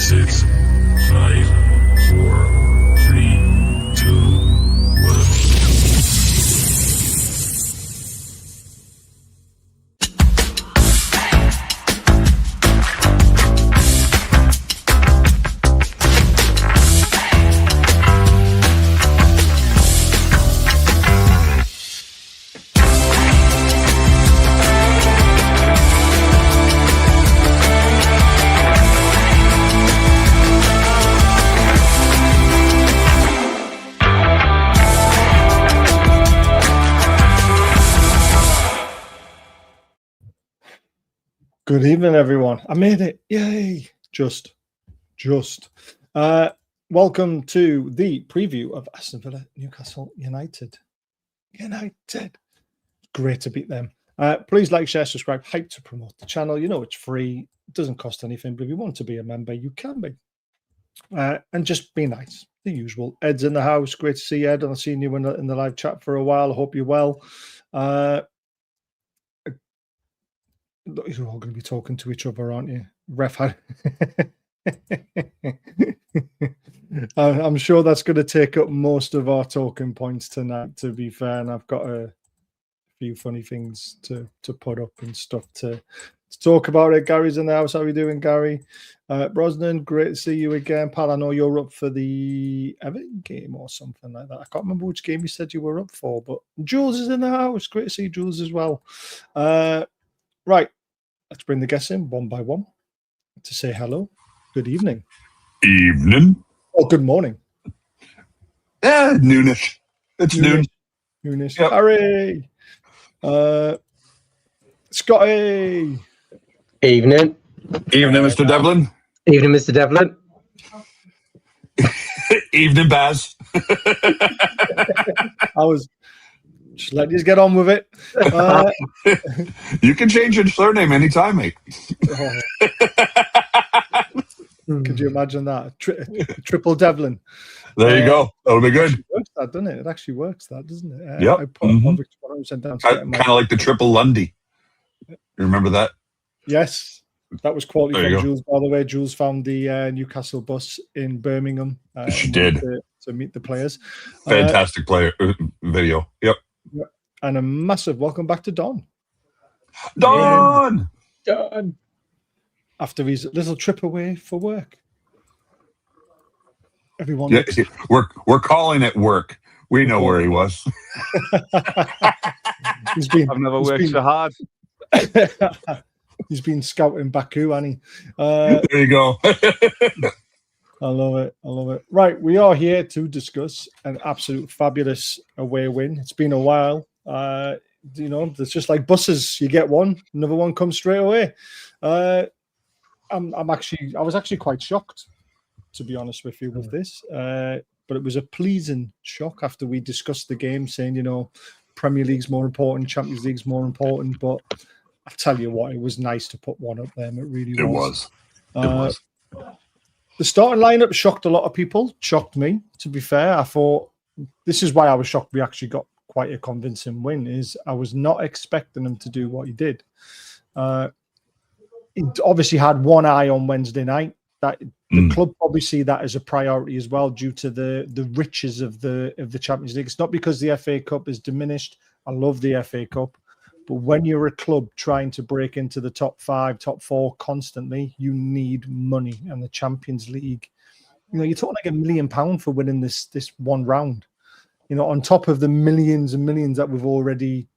6, 5, 4, 3, 2, 1. Good evening, everyone. I made it. Yay. Just. Welcome to the preview of Aston Villa, Newcastle United. Great to beat them. Please like, share, subscribe, hype to promote the channel. You know it's free. It doesn't cost anything, but if you want to be a member, you can be. And just be nice. The usual. Ed's in the house. Great to see you, Ed. I've seen you in the live chat for a while. I hope you're well. You're all going to be talking to each other, aren't you? I'm sure that's going to take up most of our talking points tonight, to be fair. And I've got a few funny things to put up and stuff to talk about it. Gary's in the house. How are you doing, Gary? Brosnan, great to see you again. Pal, I know you're up for the Everton game or something like that. I can't remember which game you said you were up for, but Jules is in the house. Great to see Jules as well. Right, let's bring the guests in one by one to say hello. Good evening. Evening. Oh, good morning. Yeah, noonish. It's noon. Noonish. Yep. Harry. Scotty. Evening. Evening, Mr. Devlin. Evening, Mr. Devlin. Evening, Baz. I was just letting you get on with it. You can change your surname anytime, mate. Could you imagine that? Triple Devlin. There you go. That'll be good. It works, that, doesn't it? It actually works, that, doesn't it? Yep. I put 100% down. Kind of like the triple Lundy. You remember that? Yes. That was quality There you from go. Jules, by the way. Jules found the Newcastle bus in Birmingham. She did. To meet the players. Fantastic player video. Yep. And a massive welcome back to Don. Don! After his little trip away for work. Everyone. Yeah, we're calling it work. We know where he was. I've never worked so hard. He's been scouting Baku, hasn't he? There you go. I love it. Right, we are here to discuss an absolute fabulous away win. It's been a while. It's just like buses. You get one, another one comes straight away. I was actually quite shocked, to be honest with you, with this. But it was a pleasing shock after we discussed the game, saying, Premier League's more important, Champions League's more important. But I tell you what, it was nice to put one up there. It really was. It was. The starting lineup shocked a lot of people. Shocked me, to be fair. I thought this is why I was shocked. We actually got quite a convincing win. Is I was not expecting him to do what he did. He obviously had one eye on Wednesday night. That the club probably see that as a priority as well, due to the riches of the Champions League. It's not because the FA Cup is diminished. I love the FA Cup. But when you're a club trying to break into the top 5, top 4 constantly, you need money. And the Champions League, you're talking like £1 million for winning this one round. On top of the millions and millions that we've already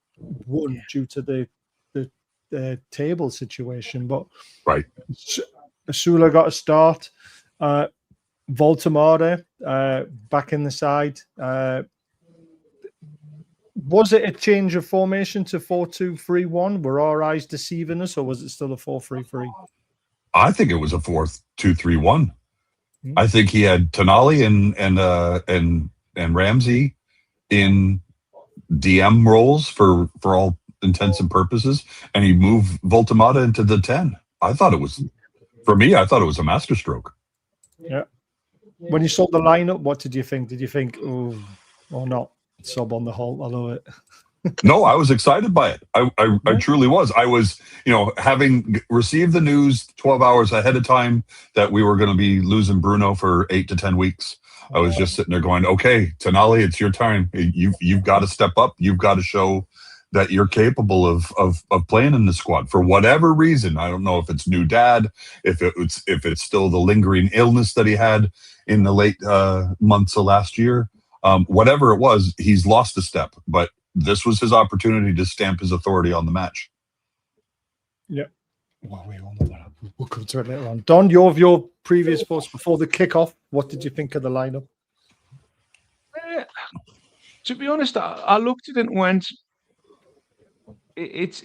won due to the table situation. But right, Asula got a start. Woltemade back in the side. Was it a change of formation to 4-2-3-1? Were our eyes deceiving us, or was it still a 4-3-3? I think it was a 4-2-3-1. I think he had Tonali and Ramsey in DM roles for all intents and purposes, and he moved Woltemade into the 10. I thought it was a masterstroke. Yeah. When you saw the lineup, what did you think? Did you think, oh, or not? Sub on the whole, I love it. No, I was excited by it. I truly was. I was, having received the news 12 hours ahead of time that we were going to be losing Bruno for 8 to 10 weeks. I was just sitting there going, okay, Tonali, it's your time. You've got to step up. You've got to show that you're capable of playing in the squad for whatever reason. I don't know if it's new dad, if it's still the lingering illness that he had in the late months of last year. Whatever it was, he's lost a step, but this was his opportunity to stamp his authority on the match. Yeah. Well, we all know that. We'll come to it later on. Don, your previous thoughts before the kickoff. What did you think of the lineup? To be honest, I looked at it and went, it's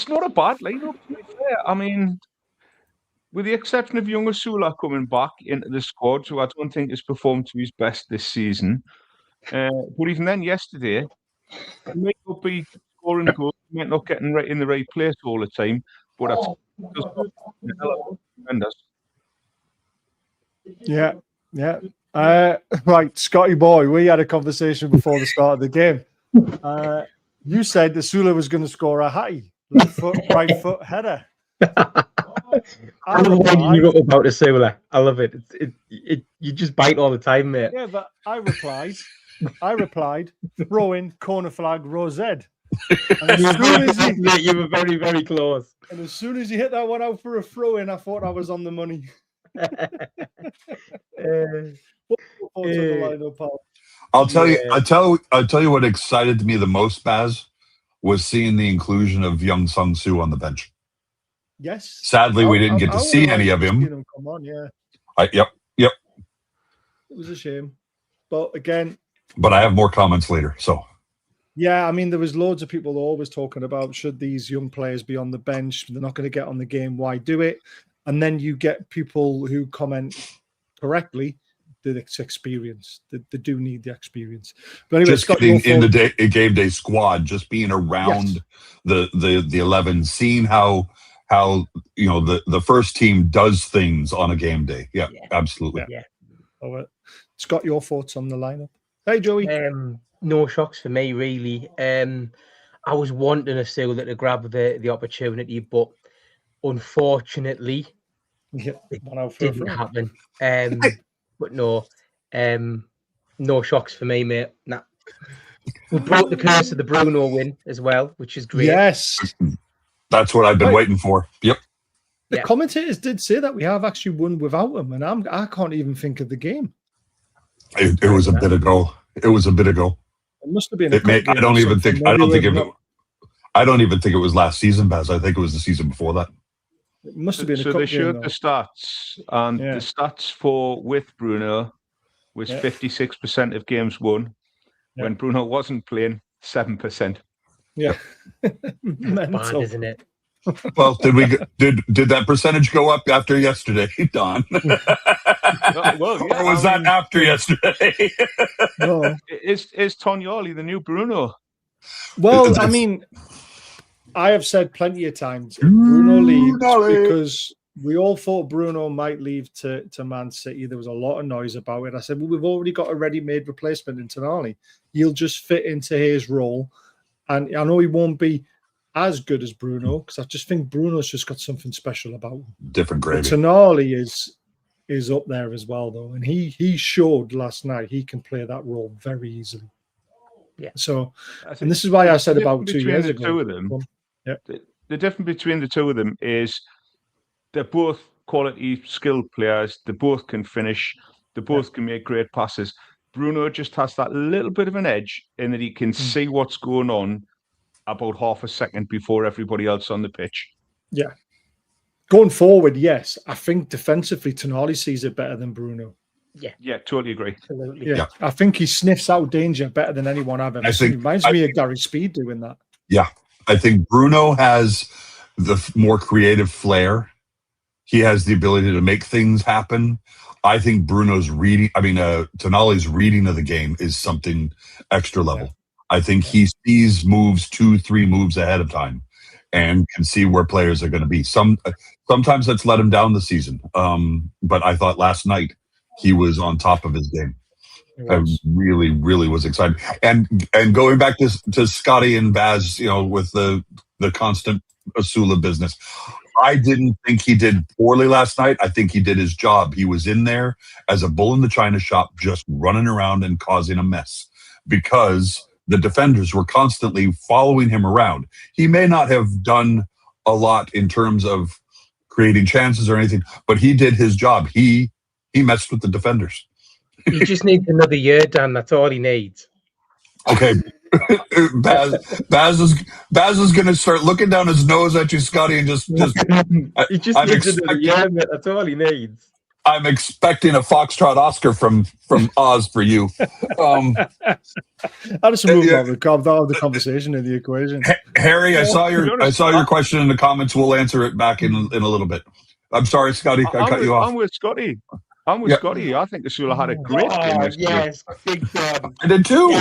not a bad lineup, to be fair. I mean, with the exception of young Asula coming back into the squad, who I don't think has performed to his best this season. But even then, yesterday, he might not be scoring goals, he might not getting right in the right place all the time, but that's tremendous. Yeah. Right, Scotty boy, we had a conversation before the start of the game. You said the Sula was going to score a hattie, left foot, right foot header. I love when you wrote about the Sula. I love it. It. You just bite all the time, mate. Yeah, but I replied, throw in, corner flag, Rosette. You were very, very close. And as soon as you hit that one out for a throw in, I thought I was on the money. I'll tell you what excited me the most, Baz, was seeing the inclusion of young Sung Soo on the bench. Yes. Sadly, we didn't get to see any of him. Come on, yeah. Yep. It was a shame, but again. But I have more comments later. So. Yeah, I mean, there was loads of people always talking about should these young players be on the bench? They're not going to get on the game. Why do it? And then you get people who comment correctly that it's experience. They do need the experience. But anyway, just getting in the game day squad, just being around the 11, seeing how the first team does things on a game day. Yeah. Absolutely. Yeah. Oh, Scott, your thoughts on the lineup? Hey, Joey. No shocks for me, really. I was wanting a Sula to grab the opportunity, but unfortunately, it didn't happen. But no shocks for me, mate. Nah. We broke the curse of the Bruno win as well, which is great. Yes. That's what I've been waiting for. Yep. The commentators did say that we have actually won without him, and I can't even think of the game. It was a bit ago. It was a bit ago. It must have been. I don't even think it was last season, Baz. I think it was the season before that. It must have been. So they showed the stats, and the stats for with Bruno was 56% of games won. Yeah. When Bruno wasn't playing, 7%. Yeah, bad, isn't it? Well, did that percentage go up after yesterday, Don? Or was that after yesterday? No. Is Tonali the new Bruno? Well, I mean, I have said plenty of times Bruno leaves because we all thought Bruno might leave to Man City. There was a lot of noise about it. I said, well, we've already got a ready-made replacement in Tonali. He'll just fit into his role. And I know he won't be as good as Bruno because I just think Bruno's just got something special about him. Different gravy. Tonali is up there as well, though. And he showed last night he can play that role very easily. Yeah. So, and this is why I said about 2 years ago. Two of them, the difference between the two of them is they're both quality, skilled players. They both can finish. They both can make great passes. Bruno just has that little bit of an edge in that he can see what's going on about half a second before everybody else on the pitch. Yeah. Going forward, yes. I think defensively, Tonali sees it better than Bruno. Yeah, totally agree. Absolutely. Yeah. I think he sniffs out danger better than anyone I've ever seen. Reminds me of Gary Speed doing that. Yeah. I think Bruno has the more creative flair. He has the ability to make things happen. I think Bruno's Tonali's reading of the game is something extra level. Yeah. I think he sees moves 2-3 moves ahead of time and can see where players are going to be. Sometimes that's let him down the season. But I thought last night he was on top of his game. I really, really was excited. And going back to Scotty and Baz, with the constant Asula business, I didn't think he did poorly last night. I think he did his job. He was in there as a bull in the china shop, just running around and causing a mess because the defenders were constantly following him around. He may not have done a lot in terms of creating chances or anything, but he did his job. He messed with the defenders. He just needs another year, Dan. That's all he needs. Okay. Baz is going to start looking down his nose at you, Scotty, and just he just needs another year, mate. That's all he needs. I'm expecting a Foxtrot Oscar from Oz for you. I just move on the conversation in the equation. Harry, I saw your question in the comments. We'll answer it back in a little bit. I'm sorry, Scotty. I cut you off. I'm with Scotty. Scotty. I think Asula had a great game this yes, big time. I did too.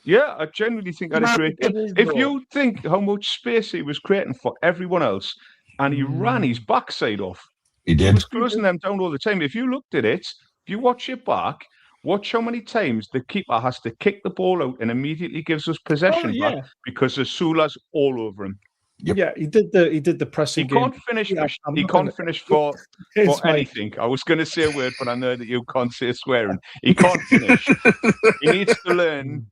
Yeah, I genuinely think I had a great game. If you think how much space he was creating for everyone else, and he ran his backside off. He did. He was closing them down all the time. If you looked at it, if you watch it back, watch how many times the keeper has to kick the ball out and immediately gives us possession back because Asula's all over him. Yep. Yeah, he did the pressing. He can't finish. He can't finish for anything. I was going to say a word, but I know that you can't say swearing. He can't finish. He needs to learn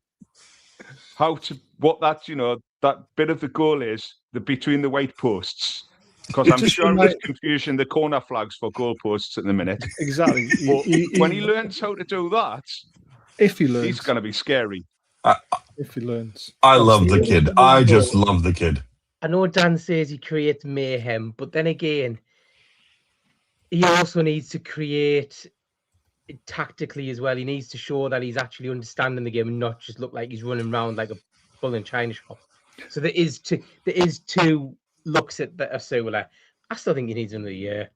what that bit of the goal is, between the white posts. Because I'm sure there's confusion, the corner flags for goal posts at the minute. Exactly. When he learns how to do that, he's going to be scary. If he learns. I love the kid. I just love the kid. I know Dan says he creates mayhem, but then again, he also needs to create tactically as well. He needs to show that he's actually understanding the game and not just look like he's running around like a bull in China shop. So there is two looks at Asula. I still think he needs another year.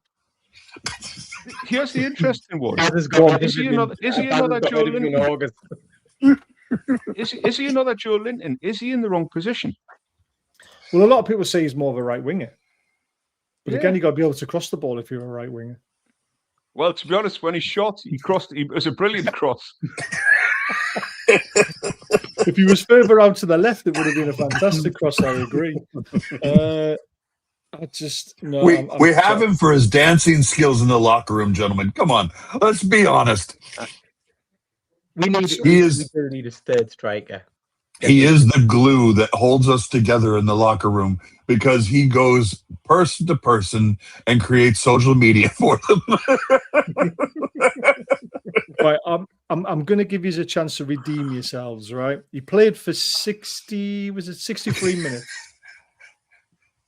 Here's the interesting one. Is he another Joe Linton? Is he another Joe Linton? Is he in the wrong position? Well, a lot of people say he's more of a right winger. But again, you got to be able to cross the ball if you're a right winger. Well, to be honest, when he shot, it was a brilliant cross. If he was further out to the left, it would have been a fantastic cross. I agree. We have him for his dancing skills in the locker room, gentlemen. Come on, let's be honest. We need a third striker. He is the glue that holds us together in the locker room because he goes person to person and creates social media for them. Right, I'm going to give you a chance to redeem yourselves. Right, he played for 63 minutes.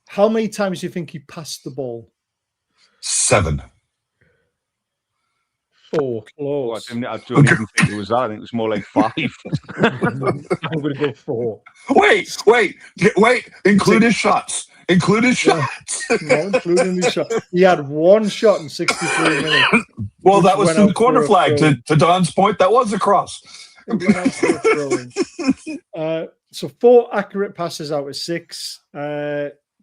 How many times do you think he passed the ball? 7. 4. Close. I don't even think it was that. I think it was more like 5. I'm going to go 4. Wait. Include his shots. Including his shot. He had 1 shot in 63 minutes. Well, that was from the corner flag. To Don's point, that was a cross. So 4 accurate passes out of 6.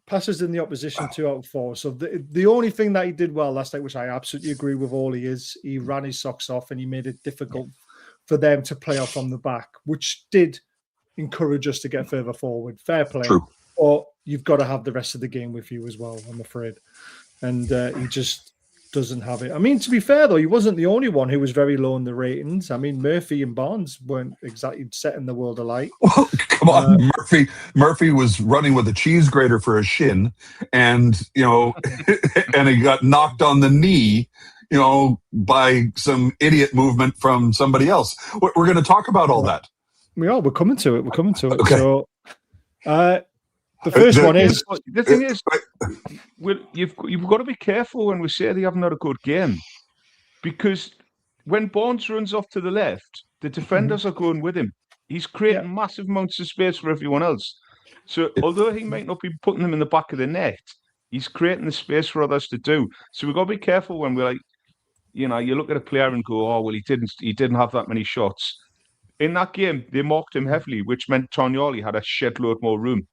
Passes in the opposition 2 out of 4. So the only thing that he did well last night, which I absolutely agree with all he ran his socks off and he made it difficult for them to play off on the back, which did encourage us to get further forward. Fair play. True. Or you've got to have the rest of the game with you as well, I'm afraid. And he just doesn't have it. I mean, to be fair, though, he wasn't the only one who was very low in the ratings. I mean, Murphy and Barnes weren't exactly setting the world alight. Well, come on, Murphy was running with a cheese grater for a shin, and and he got knocked on the knee, by some idiot movement from somebody else. We're going to talk about all that. We're coming to it. Okay. So, the first one is the thing is, you've got to be careful when we say they haven't had a good game, because when Barnes runs off to the left, the defenders are going with him. He's creating massive amounts of space for everyone else. So although he might not be putting them in the back of the net, he's creating the space for others to do. So we've got to be careful when we're like, you look at a player and go, oh well, he didn't have that many shots. In that game, they marked him heavily, which meant Tonali had a shed load more room.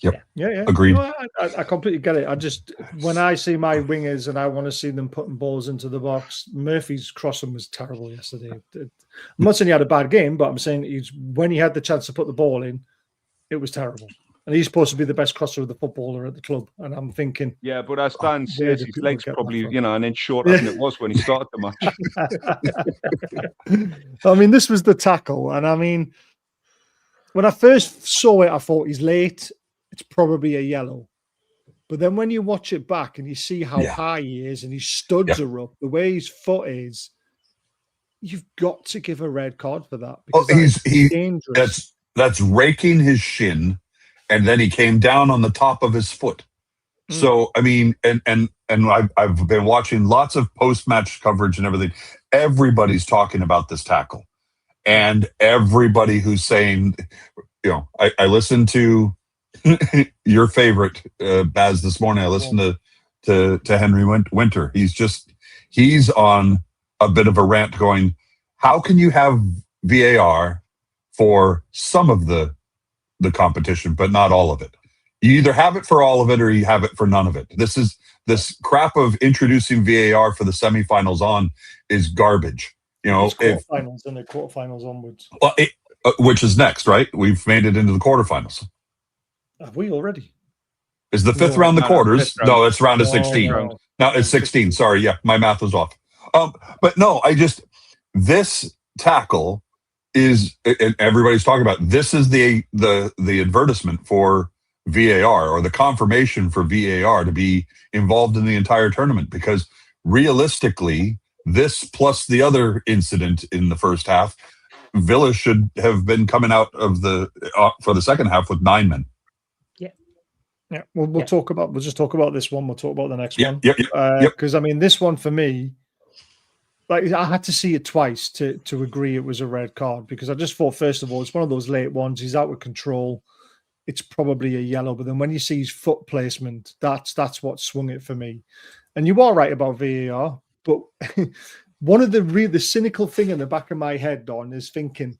Yep. Yeah. Agreed. No, I completely get it. I just, when I see my wingers and I want to see them putting balls into the box, Murphy's crossing was terrible yesterday. I'm not saying he had a bad game, but I'm saying when he had the chance to put the ball in, it was terrible. And he's supposed to be the best crosser of the footballer at the club. And I'm thinking... Yeah, but as Dan says, his legs probably, an inch shorter than it was when he started the match. I mean, this was the tackle. And I mean, when I first saw it, I thought he's late. It's probably a yellow. But then when you watch it back and you see how high he is and his studs are up, the way his foot is, you've got to give a red card for that. Because he's dangerous. That's raking his shin. And then he came down on the top of his foot. So, I mean, and I've been watching lots of post-match coverage and everything. Everybody's talking about this tackle. And everybody who's saying, I listened to your favorite, Baz, this morning. I listened to Henry Winter. He's on a bit of a rant going, how can you have VAR for some of the competition, but not all of it? You either have it for all of it or you have it for none of it. This crap of introducing VAR for the semifinals on is garbage. It's quarterfinals and the quarterfinals onwards. Well, which is next, right? We've made it into the quarterfinals. Have we already? Is the fifth round the quarters? No, it's round of 16. No. No, it's 16. Sorry, yeah, my math was off. But no, this tackle is, and everybody's talking about, this is the advertisement for VAR, or the confirmation for VAR to be involved in the entire tournament, because realistically, this plus the other incident in the first half, Villa should have been coming out of for the second half with 9 men. Yeah, we'll talk about. We'll just talk about this one. We'll talk about the next one. Yep. Because I mean, this one for me, like, I had to see it twice to agree it was a red card, because I just thought, first of all, it's one of those late ones. He's out of control. It's probably a yellow. But then when you see his foot placement, that's what swung it for me. And you are right about VAR, but one of the cynical thing in the back of my head, Don, is thinking,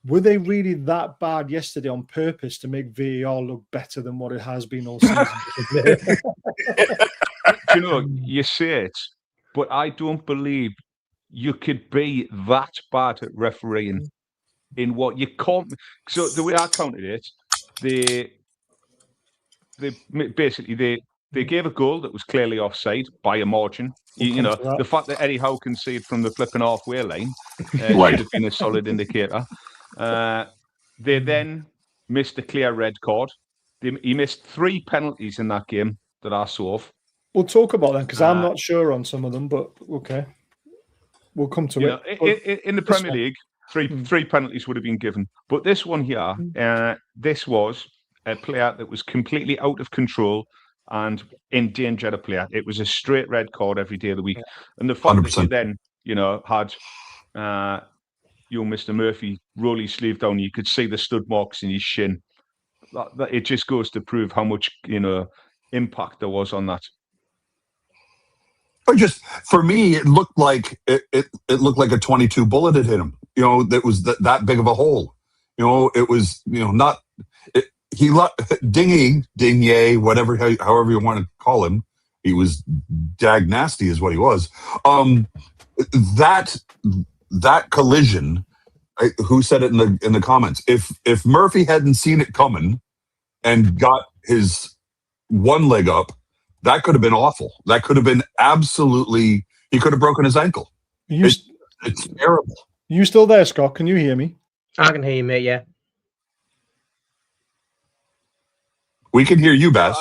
were they really that bad yesterday on purpose to make VAR look better than what it has been all season? You say it, but I don't believe you could be that bad at refereeing in what you can't. So the way I counted it, they gave a goal that was clearly offside by a margin. The fact that Eddie Howe conceded from the flipping halfway line should have been a solid indicator. They then missed a clear red card. He missed 3 penalties in that game that I saw. We'll talk about them, because I'm not sure on some of them, but okay. We'll come to it. In the Premier League, three penalties would have been given. But this one here, this was a player that was completely out of control and in danger of player. It was a straight red card every day of the week. Yeah. And the fact 100%. That you then, had Mr. Murphy roll his sleeve down, you could see the stud marks in his shin. It just goes to prove how much, impact there was on that. But just for me, it looked like it looked like a 22 bullet had hit him. That was that big of a hole. It was not. Dingy, whatever, however you want to call him. He was dag nasty, is what he was. That collision. Who said it in the comments? If Murphy hadn't seen it coming and got his one leg up, that could have been awful. That could have been absolutely. He could have broken his ankle. It's terrible. You still there, Scott? Can you hear me? I can hear you, mate. Yeah. We can hear you, Baz.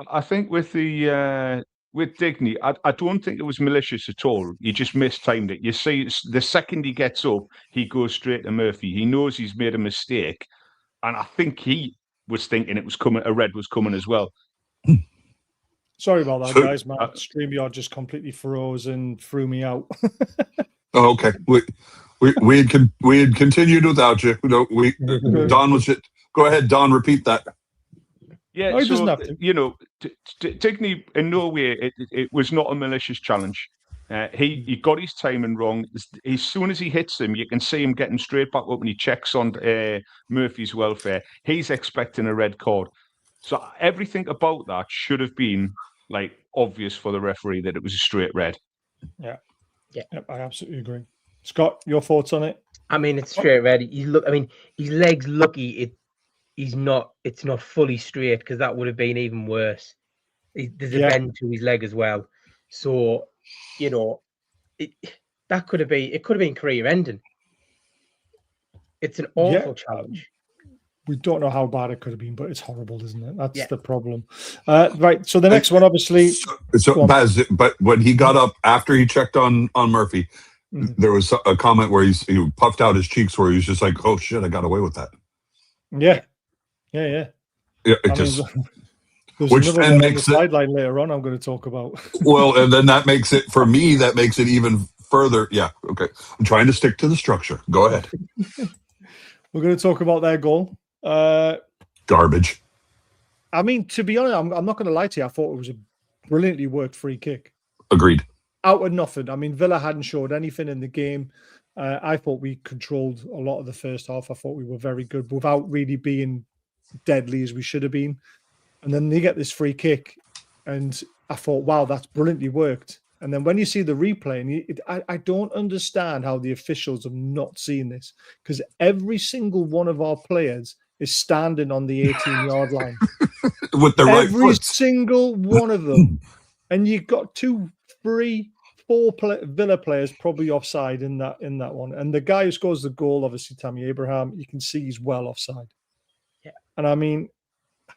I think with Digny, I don't think it was malicious at all. He just mistimed it. You see, the second he gets up, he goes straight to Murphy. He knows he's made a mistake, and I think he was thinking it was coming. A red was coming as well. Sorry about that, guys. My StreamYard just completely froze and threw me out. Oh, okay. We had continued without you. Don was it. Go ahead, Don. Repeat that. Yeah, no, he doesn't have to. Digny, in no way, it was not a malicious challenge. He got his timing wrong. As soon as he hits him, you can see him getting straight back up, and he checks on Murphy's welfare. He's expecting a red card. So everything about that should have been like obvious for the referee that it was a straight red. Yeah. I absolutely agree. Scott, your thoughts on it? I mean, it's straight red. His leg's lucky. It's not fully straight, because that would have been even worse. There's a bend to his leg as well. So, it could have been career ending. It's an awful challenge. We don't know how bad it could have been, but it's horrible, isn't it? That's the problem. Right. So the next one, obviously. So Baz, but when he got up after he checked on Murphy, there was a comment where he puffed out his cheeks, where he was just like, "Oh shit, I got away with that." Yeah. There's which then makes the sideline later on I'm going to talk about. Well, and then that makes it, for me, that makes it even further. Yeah. Okay. I'm trying to stick to the structure. Go ahead. We're going to talk about their goal. Garbage. I mean, to be honest, I'm not going to lie to you. I thought it was a brilliantly worked free kick. Agreed. Out of nothing. I mean, Villa hadn't showed anything in the game. I thought we controlled a lot of the first half. I thought we were very good without really being deadly as we should have been. And then they get this free kick, and I thought, wow, that's brilliantly worked. And then when you see the replay, and I don't understand how the officials have not seen this, because every single one of our players is standing on the 18-yard line with the right foot. Every single one of them, and you've got 2, 3, 4 Villa players probably offside in that one. And the guy who scores the goal, obviously Tammy Abraham, you can see he's well offside. Yeah, and I mean,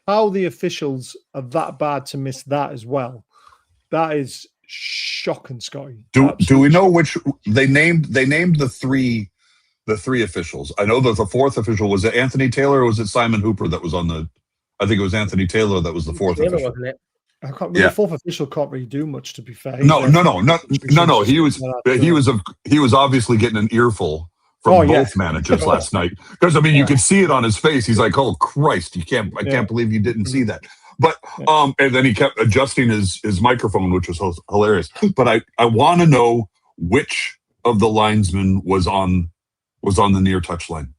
how the officials are that bad to miss that as well, that is shocking, Scotty. Do we know which they named the three officials? I know that the fourth official was it Anthony Taylor, or was it Simon Hooper that was on the? I think it was Anthony Taylor that was the fourth official. Wasn't it? The fourth official can't really do much, to be fair. No. He was obviously getting an earful from both managers last night, because I mean you could see it on his face. He's like, "Oh Christ, I can't believe you didn't see that." But and then he kept adjusting his microphone, which was hilarious. But I want to know which of the linesmen was on the near touch line.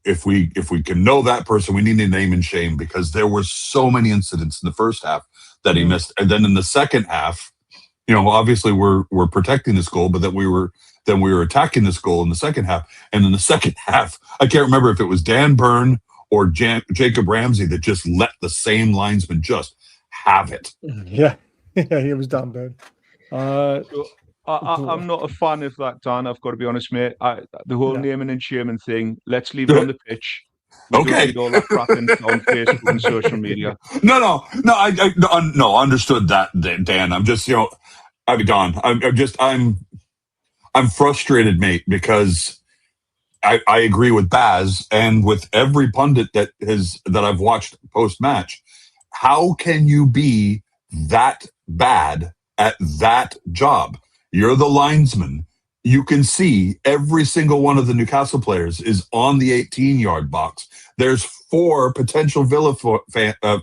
If we can know that person, we need a name and shame, because there were so many incidents in the first half that he missed, and then in the second half, obviously we're protecting this goal, but then we were attacking this goal in the second half, and in the second half, I can't remember if it was Dan Byrne or Jacob Ramsey that just let the same linesman just have it. Yeah, he was Dan Byrne. I'm not a fan of that, Dan. I've got to be honest, mate. The whole naming and shaming thing, let's leave it on the pitch. Okay. All that crap on Facebook and social media. No. I understood that, Dan. I'm just, I've gone. I'm frustrated, mate, because I agree with Baz and with every pundit that I've watched post match. How can you be that bad at that job? You're the linesman. You can see every single one of the Newcastle players is on the 18-yard box. There's 4 potential Villa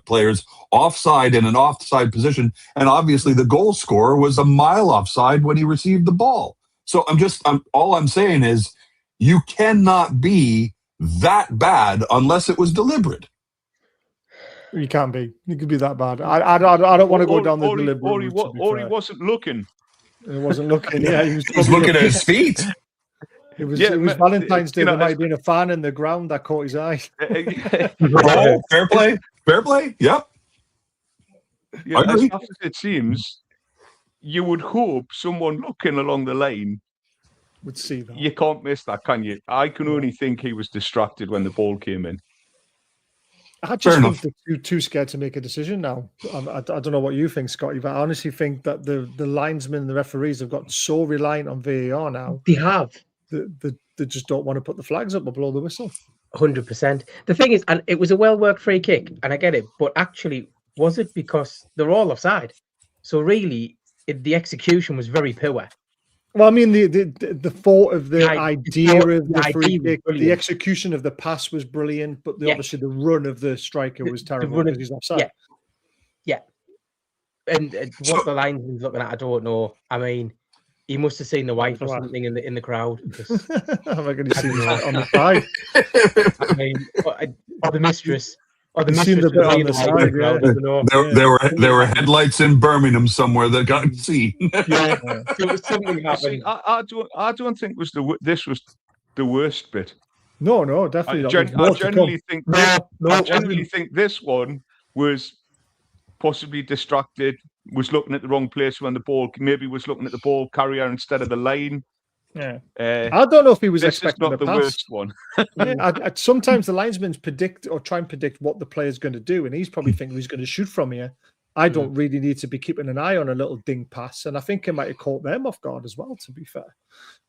players offside in an offside position, and obviously the goal scorer was a mile offside when he received the ball. So all I'm saying is you cannot be that bad unless it was deliberate. You can't be. You could be that bad. I don't want to go down the deliberate route. Or he wasn't looking. He wasn't looking. Yeah, he was looking at his feet. It was Valentine's Day. There might have been a fan in the ground that caught his eye. Oh, fair play. Yep. As tough as it seems, you would hope someone looking along the line would see that. You can't miss that, can you? I can only think he was distracted when the ball came in. I just think they're too scared to make a decision now. I don't know what you think, Scotty, but I honestly think that the linesmen and the referees have gotten so reliant on VAR now. They have. They just don't want to put the flags up or blow the whistle. 100%. The thing is, and it was a well-worked free kick, and I get it, but actually, was it because they're all offside? So really, the execution was very poor. Well, I mean, the thought of the idea of the free kick, the execution of the pass was brilliant, but obviously the run of the striker was terrible because he's offside. Yeah. And what the linesman's looking at, I don't know. I mean, he must have seen the wife or something in the crowd. I'm not going to see that on the side. I mean, or the mistress. the You seen the bit on the side, There were headlights in Birmingham somewhere that got seen. Something happened. I don't think this was the worst bit. No, definitely not. I generally think this one was possibly distracted, was looking at the wrong place when the ball, maybe was looking at the ball carrier instead of the line. Yeah, I don't know if he was expecting not the pass. Worst one. Sometimes the linesmen predict or try and predict what the player's going to do, and he's probably thinking he's going to shoot from here. I don't really need to be keeping an eye on a little ding pass, and I think it might have caught them off guard as well, to be fair,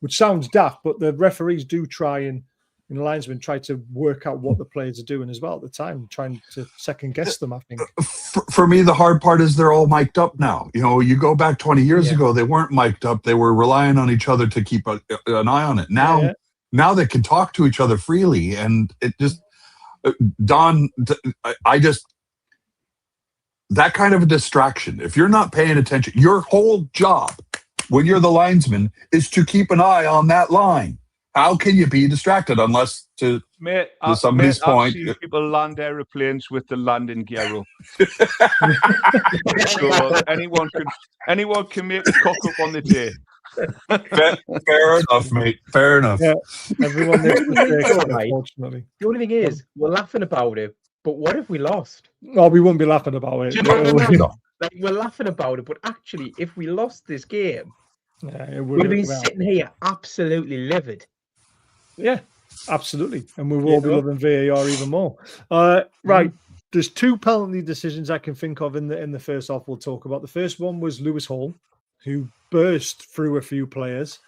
which sounds daft, but the referees do try and the linesmen try to work out what the players are doing as well at the time, trying to second guess them, I think. For me, the hard part is they're all mic'd up now. You go back 20 years ago, they weren't mic'd up. They were relying on each other to keep an eye on it. Now they can talk to each other freely, and it just, Don, that kind of a distraction, if you're not paying attention, your whole job when you're the linesman is to keep an eye on that line. How can you be distracted unless to somebody's point? I've seen people land aeroplanes with the landing gear up. So anyone can make a cock up on the day. Fair enough, mate. Fair enough. Yeah, everyone makes mistakes, unfortunately. The only thing is, we're laughing about it, but what if we lost? Oh, we wouldn't be laughing about it. Like, we're laughing about it, but actually, if we lost this game, we'd have been sitting here absolutely livid. Yeah, absolutely. And we will be loving VAR even more. Right. There's two penalty decisions I can think of in the first half we'll talk about. The first one was Lewis Hall, who burst through a few players.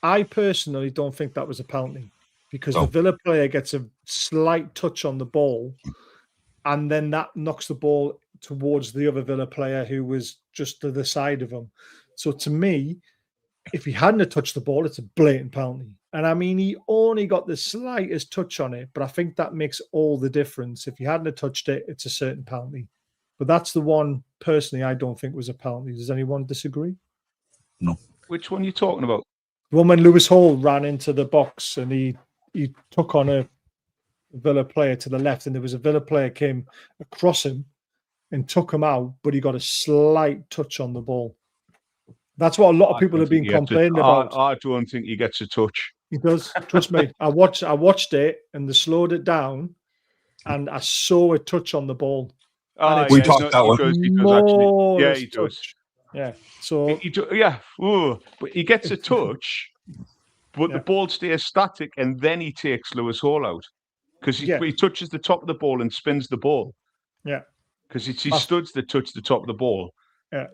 I personally don't think that was a penalty because the Villa player gets a slight touch on the ball and then that knocks the ball towards the other Villa player who was just to the side of him. So to me, if he hadn't touched the ball, it's a blatant penalty. And I mean, he only got the slightest touch on it, but I think that makes all the difference. If he hadn't touched it, it's a certain penalty. But that's the one, personally, I don't think was a penalty. Does anyone disagree? No. Which one are you talking about? The one when Lewis Hall ran into the box and he took on a Villa player to the left, and there was a Villa player came across him and took him out, but he got a slight touch on the ball. That's what a lot of people have been complaining about. I don't think he gets a touch. He does. Trust me. I watched it and they slowed it down and I saw a touch on the ball. We talked that one. He does. Yeah. So but he gets a touch, but the ball stays static and then he takes Lewis Hall out. Because he touches the top of the ball and spins the ball. Yeah. Because it's his studs that touch the top of the ball. Yeah.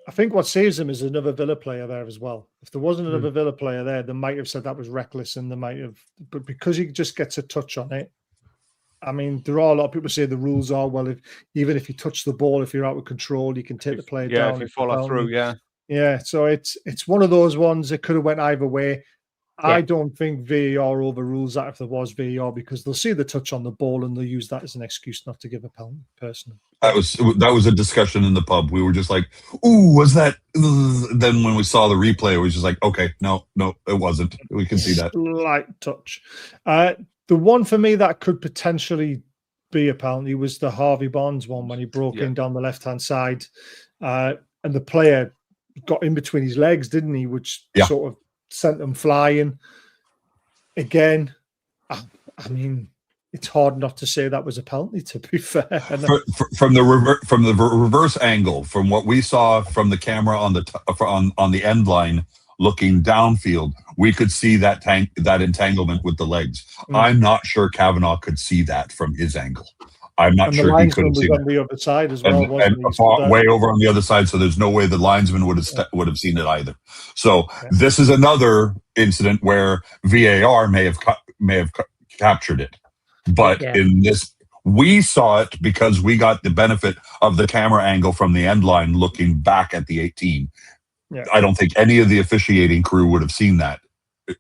I think what saves him is another Villa player there as well. If there wasn't another Villa player there, they might have said that was reckless and they might have. But because he just gets a touch on it, I mean, there are a lot of people say the rules are, well, even if you touch the ball, if you're out of control, you can take the player down. Yeah, if you follow through, Yeah, so it's one of those ones that could have went either way. Yeah. I don't think VAR overrules that if there was VAR because they'll see the touch on the ball and they'll use that as an excuse not to give a penalty, personally. That was a discussion in the pub. We were just like, ooh, was that? Then when we saw the replay, it was just like, okay, no, it wasn't. We can see that. Slight touch. The one for me that could potentially be a penalty was the Harvey Barnes one when he broke in down the left-hand side. And the player got in between his legs, didn't he? Which sort of sent them flying. Again, I mean, it's hard not to say that was a penalty, to be fair. From the reverse angle, from what we saw from the camera on the end line, looking downfield, we could see that entanglement with the legs. I'm not sure Kavanagh could see that from his angle. I'm not sure he could have seen it on the other side as well, way over on the other side. So there's no way the linesman would have seen it either. So this is another incident where VAR may have captured it, but in this, we saw it because we got the benefit of the camera angle from the end line looking back at the 18. Yeah. I don't think any of the officiating crew would have seen that.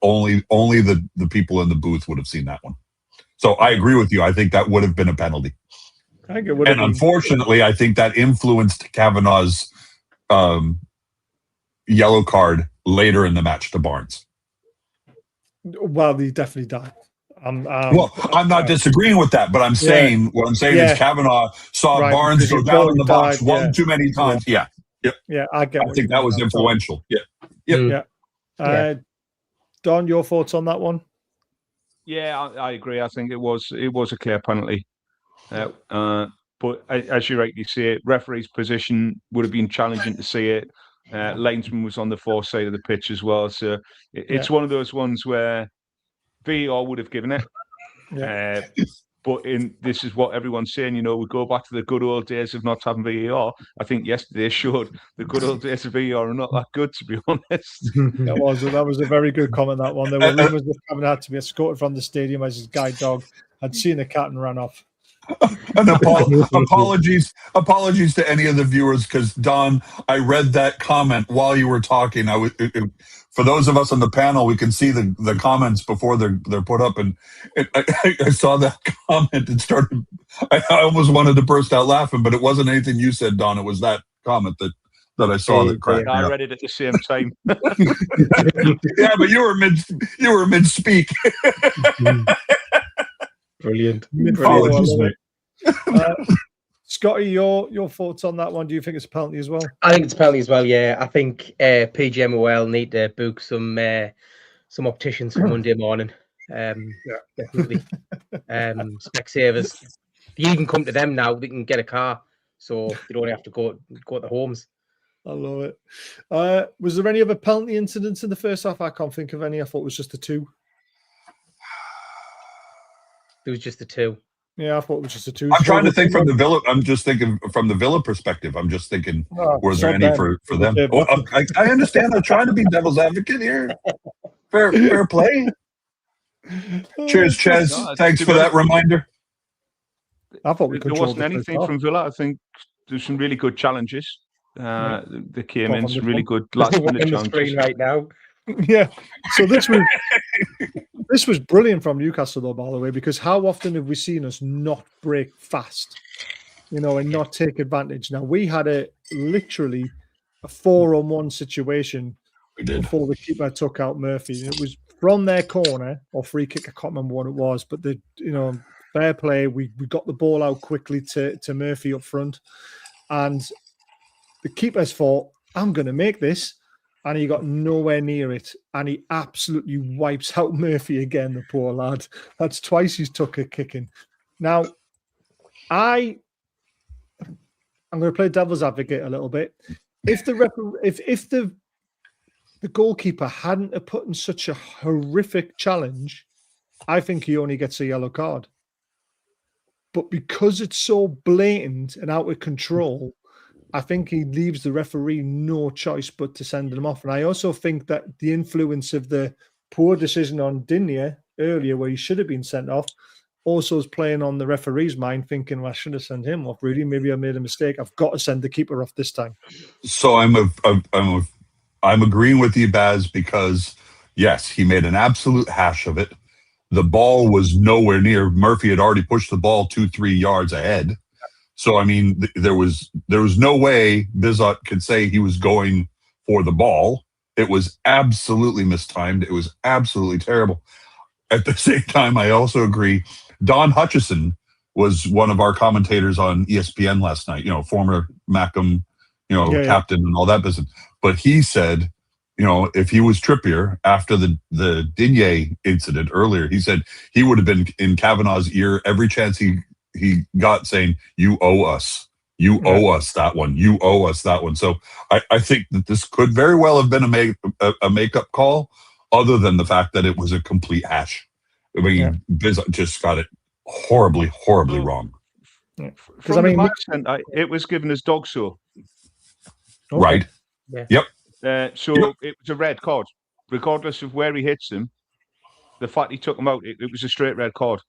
Only the people in the booth would have seen that one. So I agree with you. I think that would have been a penalty. And unfortunately, I think that influenced Kavanagh's yellow card later in the match to Barnes. Well, he definitely died. I'm not disagreeing with that, but I'm saying what I'm saying is Kavanagh saw Barnes go down in the box one too many times. Yeah, I get. I think that was influential. Yeah. Don, your thoughts on that one? Yeah, I agree. I think it was a clear penalty. But as you rightly say, referee's position would have been challenging to see it. Linesman was on the far side of the pitch as well. So it's one of those ones where VAR would have given it. But this is what everyone's saying, we go back to the good old days of not having VAR. I think yesterday showed the good old days of VAR are not that good, to be honest. That was a very good comment, that one. There were rumours that Kevin had to be escorted from the stadium as his guide dog had seen a cat and ran off. And apologies to any of the viewers, because Don, I read that comment while you were talking. For those of us on the panel, we can see the comments before they're put up, and I saw that comment and started. I almost wanted to burst out laughing, but it wasn't anything you said, Don. It was that comment that I saw that cracked me up. I read it at the same time. Yeah, but you were mid speak. Brilliant. Scotty, your thoughts on that one? Do you think it's a penalty as well? I think it's a penalty as well. Yeah, I think PGMOL need to book some opticians for Monday morning. Definitely. Specsavers. You can come to them now. They can get a car, so they don't have to go to the homes. I love it. Was there any other penalty incidents in the first half? I can't think of any. I thought it was just the two. It was just the two. Yeah, I thought it was just the two. I'm trying to think from the Villa. I'm just thinking from the Villa perspective. I'm just thinking, was there any for them? I understand. I'm trying to be devil's advocate here. Fair play. Cheers, Ches. Thanks for that reminder. I thought there wasn't anything from Villa. I think there's some really good challenges. They came in some really good last minute challenges right now. Yeah. So this was brilliant from Newcastle, though, by the way, because how often have we seen us not break fast, and not take advantage? Now, we had literally a 4-on-1 situation before the keeper took out Murphy. It was from their corner or free kick. I can't remember what it was, but fair play. We got the ball out quickly to Murphy up front, and the keeper's thought, I'm going to make this. And he got nowhere near it. And he absolutely wipes out Murphy again, the poor lad. That's twice he's took a kicking. Now, I'm going to play devil's advocate a little bit. If the goalkeeper hadn't put in such a horrific challenge, I think he only gets a yellow card. But because it's so blatant and out of control, I think he leaves the referee no choice but to send him off. And I also think that the influence of the poor decision on Digne earlier, where he should have been sent off, also is playing on the referee's mind, thinking, well, I should have sent him off. Really, maybe I made a mistake. I've got to send the keeper off this time. So I'm agreeing with you, Baz, because yes, he made an absolute hash of it. The ball was nowhere near. Murphy had already pushed the ball 2-3 yards ahead. So, I mean, there was no way Bizot could say he was going for the ball. It was absolutely mistimed. It was absolutely terrible. At the same time, I also agree. Don Hutchison was one of our commentators on ESPN last night, former Mackham, captain and all that business. But he said, if he was Trippier after the Digne incident earlier, he said he would have been in Kavanagh's ear every chance he got, saying, you owe us. You owe us that one. You owe us that one. So I think that this could very well have been a makeup call, other than the fact that it was a complete hash. I mean, Bizot just got it horribly, horribly wrong. From the match, it was given as dog show. Okay. Right. Yeah. Yep. It was a red card, regardless of where he hits him. The fact he took him out, it was a straight red card.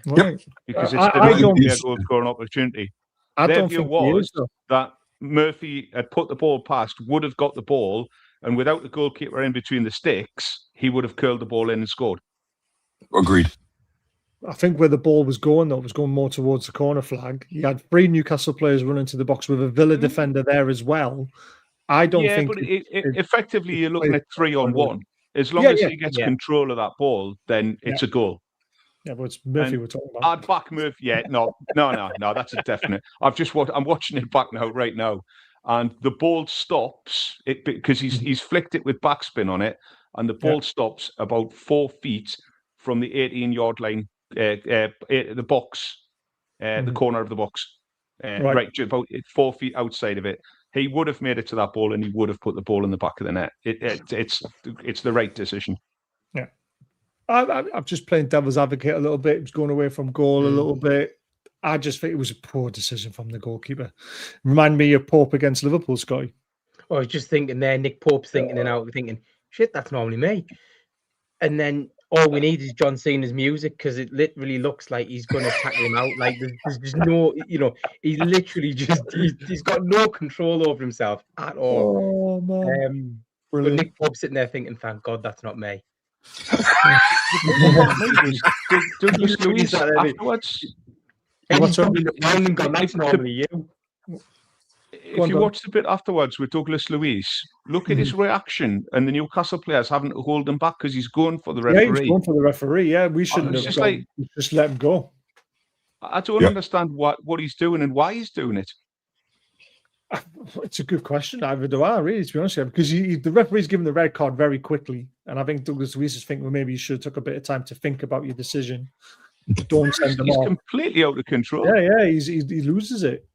Yep. Because it's the score an opportunity. I don't think was that Murphy had put the ball past, would have got the ball, and without the goalkeeper in between the sticks, he would have curled the ball in and scored. Agreed. I think where the ball was going, though, it was going more towards the corner flag. You had 3 Newcastle players running to the box with a Villa defender there as well. I don't think... but effectively, you're looking at 3-on-1. As long as he gets control of that ball, then it's a goal. Yeah, but it's Murphy we're talking about. I'd back Murphy. Yeah, no, that's a definite. I'm watching it back right now, and the ball stops it because he's flicked it with backspin on it, and the ball stops about 4 feet from the 18-yard line, the box, the corner of the box, right about 4 feet outside of it. He would have made it to that ball, and he would have put the ball in the back of the net. It's the right decision. Yeah. I'm just playing devil's advocate a little bit. It was going away from goal a little bit. I just think it was a poor decision from the goalkeeper. Remind me of Pope against Liverpool, Scotty. I was just thinking there, Nick Pope's thinking and out, thinking, shit, that's normally me. And then all we need is John Cena's music because it literally looks like he's going to tackle him out. Like there's just no, he's literally just, he's got no control over himself at all. Oh, man. But Nick Pope's sitting there thinking, thank God that's not me. Douglas Luiz afterwards. What's normally you. If you watch the bit afterwards with Douglas Luiz, look at his reaction, and the Newcastle players having to hold him back because he's going for the referee. Yeah, he's going for the referee. Yeah, we shouldn't have just let him go. I don't understand what he's doing and why he's doing it. It's a good question. Either do I, really, to be honest with you, because the referee's given the red card very quickly, and I think Douglas Luiz is thinking, well, maybe you should have took a bit of time to think about your decision. Don't send him off. He's completely out of control. Yeah, he loses it.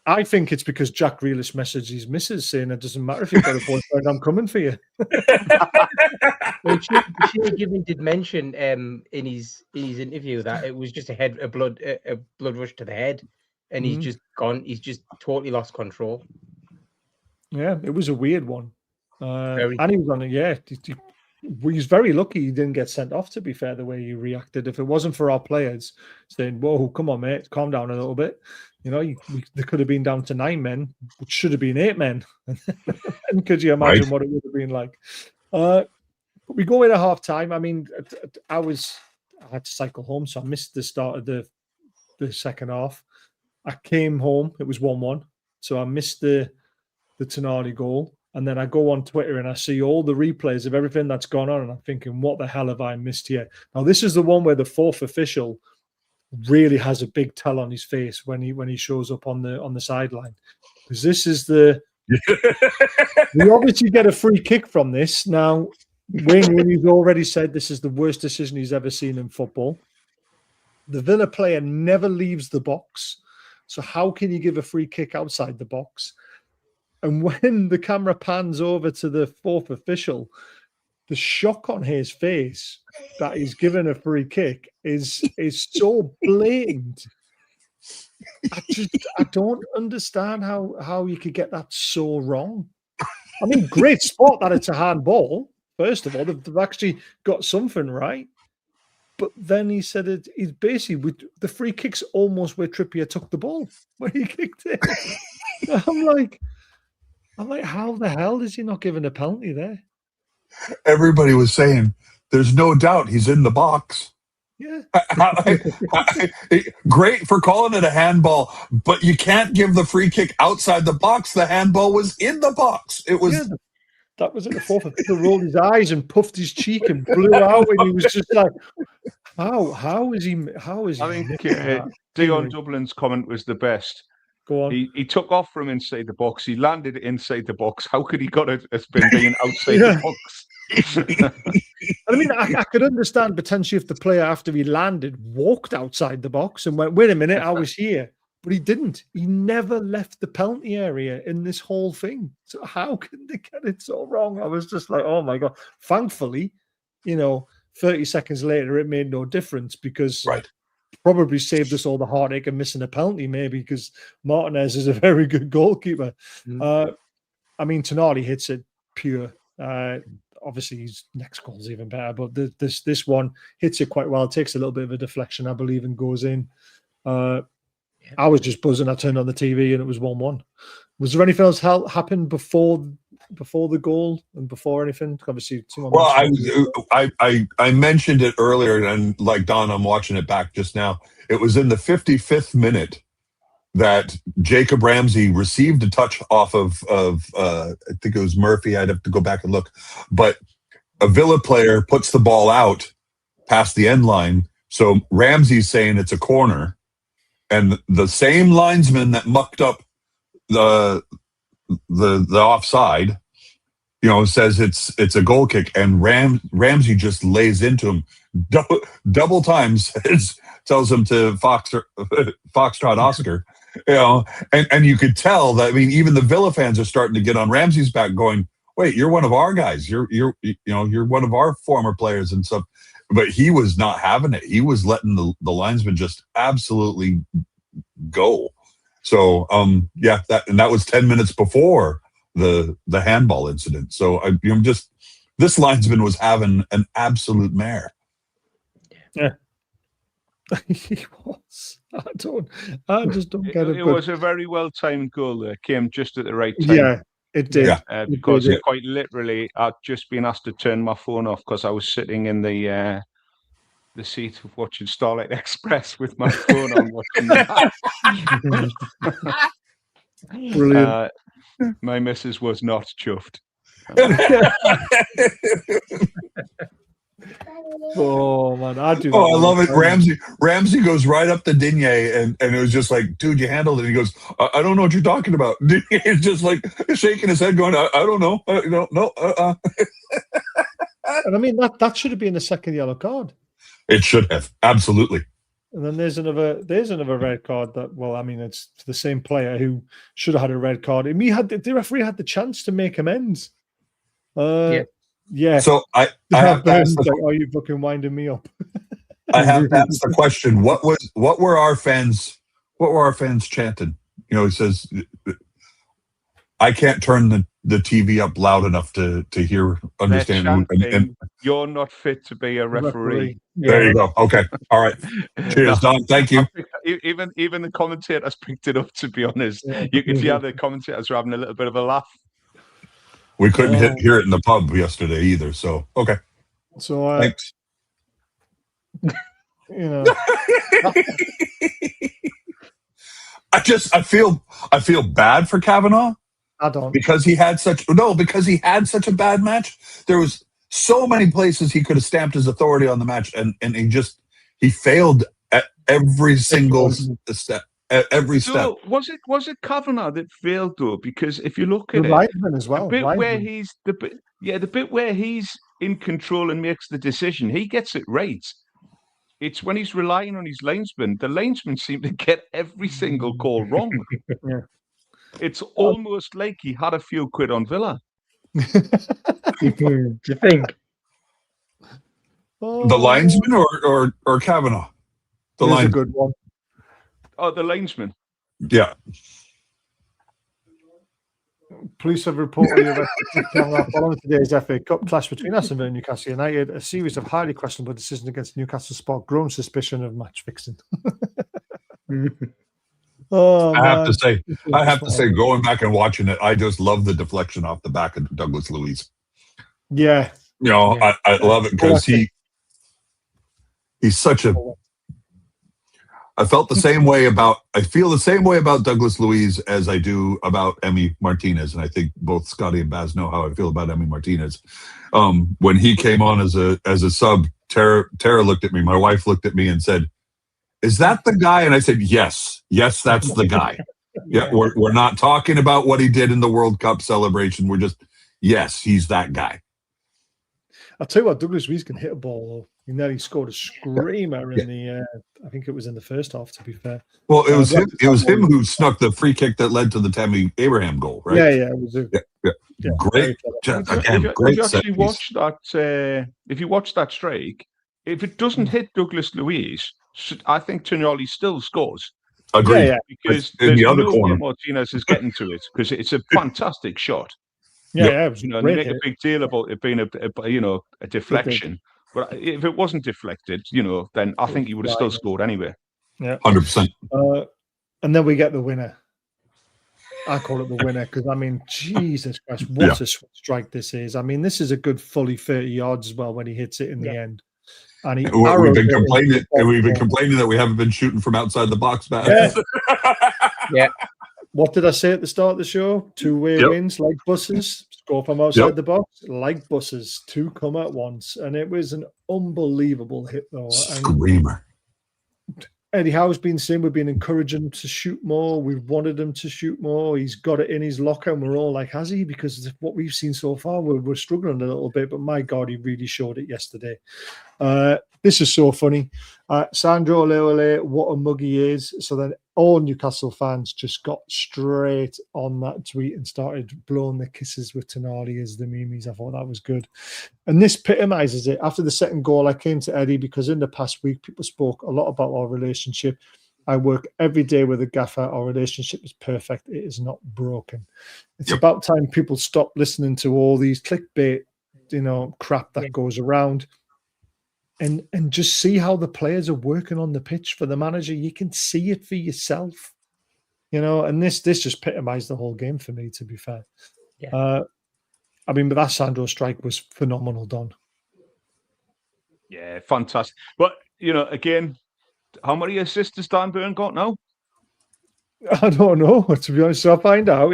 I think it's because Jack Grealish messaged his missus saying it doesn't matter if you've got a boyfriend, I'm coming for you. Well, Jimmy did mention in his interview that it was just a blood rush to the head, and he's just gone. He's just totally lost control. Yeah, it was a weird one, and he was on it. Yeah, he's very lucky he didn't get sent off. To be fair, the way he reacted, if it wasn't for our players saying, "Whoa, come on, mate, calm down a little bit," they could have been down to 9 men, which should have been 8 men. And could you imagine what it would have been like? We go in at half time. I mean, I had to cycle home, so I missed the start of the second half. I came home, it was 1-1, so I missed the Tonali goal. And then I go on Twitter and I see all the replays of everything that's gone on, and I'm thinking, what the hell have I missed here? Now, this is the one where the fourth official really has a big tell on his face when he shows up on the sideline, because this is we obviously get a free kick from this. Now, Wayne Rooney's already said this is the worst decision he's ever seen in football. The Villa player never leaves the box, so how can you give a free kick outside the box? And when the camera pans over to the fourth official, the shock on his face that he's given a free kick is so blatant. I don't understand how you could get that so wrong. I mean, great spot that it's a handball. First of all, they've actually got something right. But then he said he's basically the free kick's almost where Trippier took the ball when he kicked it. I'm like, how the hell is he not given a penalty there? Everybody was saying, there's no doubt he's in the box. Yeah. Great for calling it a handball, but you can't give the free kick outside the box. The handball was in the box. It was... Yeah, that was at the fourth. He rolled his eyes and puffed his cheek and blew out, and he was just like, how is he? I think Dion Dublin's comment was the best. Go on. He took off from inside the box. He landed inside the box. How could he got it as being outside the box? I mean, I could understand potentially if the player, after he landed, walked outside the box and went, wait a minute, I was here. But he didn't. He never left the penalty area in this whole thing. So how can they get it so wrong? I was just like, oh my God. Thankfully, 30 seconds later, it made no difference because probably saved us all the heartache of missing a penalty, maybe, because Martinez is a very good goalkeeper. I mean, Tonali hits it pure. Obviously, his next goal is even better, but this one hits it quite well. It takes a little bit of a deflection, I believe, and goes in. I was just buzzing. I turned on the TV and it was 1-1. Was there anything else happened before the goal and before anything? Obviously, I mentioned it earlier, and like Don, I'm watching it back just now. It was in the 55th minute that Jacob Ramsey received a touch off of I think it was Murphy. I'd have to go back and look, but a Villa player puts the ball out past the end line So Ramsey's saying it's a corner, and the same linesman that mucked up the offside, says it's a goal kick, and Ramsey just lays into him double times, tells him to Foxtrot Oscar, and you could tell that. I mean, even the Villa fans are starting to get on Ramsey's back, going, "Wait, you're one of our guys. You're one of our former players and stuff." But he was not having it. He was letting the linesman just absolutely go. So that was 10 minutes before the handball incident. So this linesman was having an absolute mare. Yeah. He was. I just don't get it. It was a very well timed goal that came just at the right time. Yeah, it did. Yeah. Because quite literally, I'd just been asked to turn my phone off because I was sitting in the seat of watching Starlight Express with my phone on watching the match. Brilliant. My missus was not chuffed. Oh man, I do. Oh, I love it. Ramsey goes right up to Digne, and it was just like, dude, you handled it. He goes, I don't know what you're talking about. Digne is just like shaking his head, going, I don't know. No. And I mean that should have been the second yellow card. It should have, absolutely. And then there's another red card that, well, I mean, it's the same player who should have had a red card. I mean, the referee had the chance to make amends. Yeah. So I have to ask are you fucking winding me up? I have to ask the question: What were our fans chanting? He says, I can't turn the TV up loud enough to understand. And you're not fit to be a referee. Yeah. There you go. Okay. All right. Cheers, Don. Thank you. Even the commentators picked it up, to be honest. You could hear the commentators were having a little bit of a laugh. We couldn't hear it in the pub yesterday either. So, okay. So, thanks. I feel bad for Kavanaugh. I don't, because he had such a bad match. There was so many places he could have stamped his authority on the match, and he failed at every single step. Every step. So was it Kavanaugh that failed though? Because if you look at as well, the bit where he's in control and makes the decision, he gets it right. It's when he's relying on his linesman. The linesman seem to get every single call wrong. Yeah. It's almost like he had a few quid on Villa. Do you think? The linesman or Kavanaugh? The linesman. A good one. Oh, the linesman. Yeah. Police have reported following today's FA Cup clash between Aston Villa and Newcastle United. A series of highly questionable decisions against Newcastle sparked growing suspicion of match fixing. I have to say, going back and watching it, I just love the deflection off the back of Douglas Luiz. Yeah. I love it because he's such a. I feel the same way about Douglas Luiz as I do about Emi Martinez, and I think both Scotty and Baz know how I feel about Emi Martinez. When he came on as a sub, Tara looked at me. My wife looked at me and said, "Is that the guy?" And I said, "Yes, that's the guy." Yeah, we're not talking about what he did in the World Cup celebration. We're just, yes, he's that guy. I'll tell you what, Douglas Luiz can hit a ball. He nearly scored a screamer in the. I think it was in the first half. To be fair, well, it was him. It was him who snuck the free kick that led to the Tammy Abraham goal, right? Yeah. It was great. Great. If you watch that strike, if it doesn't hit Douglas Luiz, I think Tonali still scores. Agreed. Yeah. Because in the other no corner, way Martinez is getting to it because it's a fantastic shot. Yeah, it was they make a big deal about it being a deflection. But if it wasn't deflected, then I think he would have still scored anyway. Yeah, 100%. And then we get the winner. I call it the winner because I mean, Jesus Christ, what a strike this is! I mean, this is a good fully 30 yards as well when he hits it in the end. And we've been complaining that we haven't been shooting from outside the box, Matt. Yeah. What did I say at the start of the show? Two-way wins like buses. Score from outside the box like buses. Two come at once. And it was an unbelievable hit, though. Screamer. Eddie Howe's been saying we've been encouraging him to shoot more. We've wanted him to shoot more. He's got it in his locker, and we're all like, has he? Because of what we've seen so far, we're struggling a little bit. But my God, he really showed it yesterday. This is so funny. Sandro Tonali, what a mug he is. So then all Newcastle fans just got straight on that tweet and started blowing their kisses with Tonali as the memes. I thought that was good. And this epitomizes it. After the second goal, I came to Eddie because in the past week, people spoke a lot about our relationship. I work every day with a gaffer. Our relationship is perfect. It is not broken. It's about time people stop listening to all these clickbait, crap that goes around. And just see how the players are working on the pitch for the manager. You can see it for yourself, and this just epitomized the whole game for me, to be fair. Yeah. But that Sandro strike was phenomenal, Don. Yeah, fantastic. But, again, how many assists has Dan Burn got now? I don't know, to be honest. I'll find out.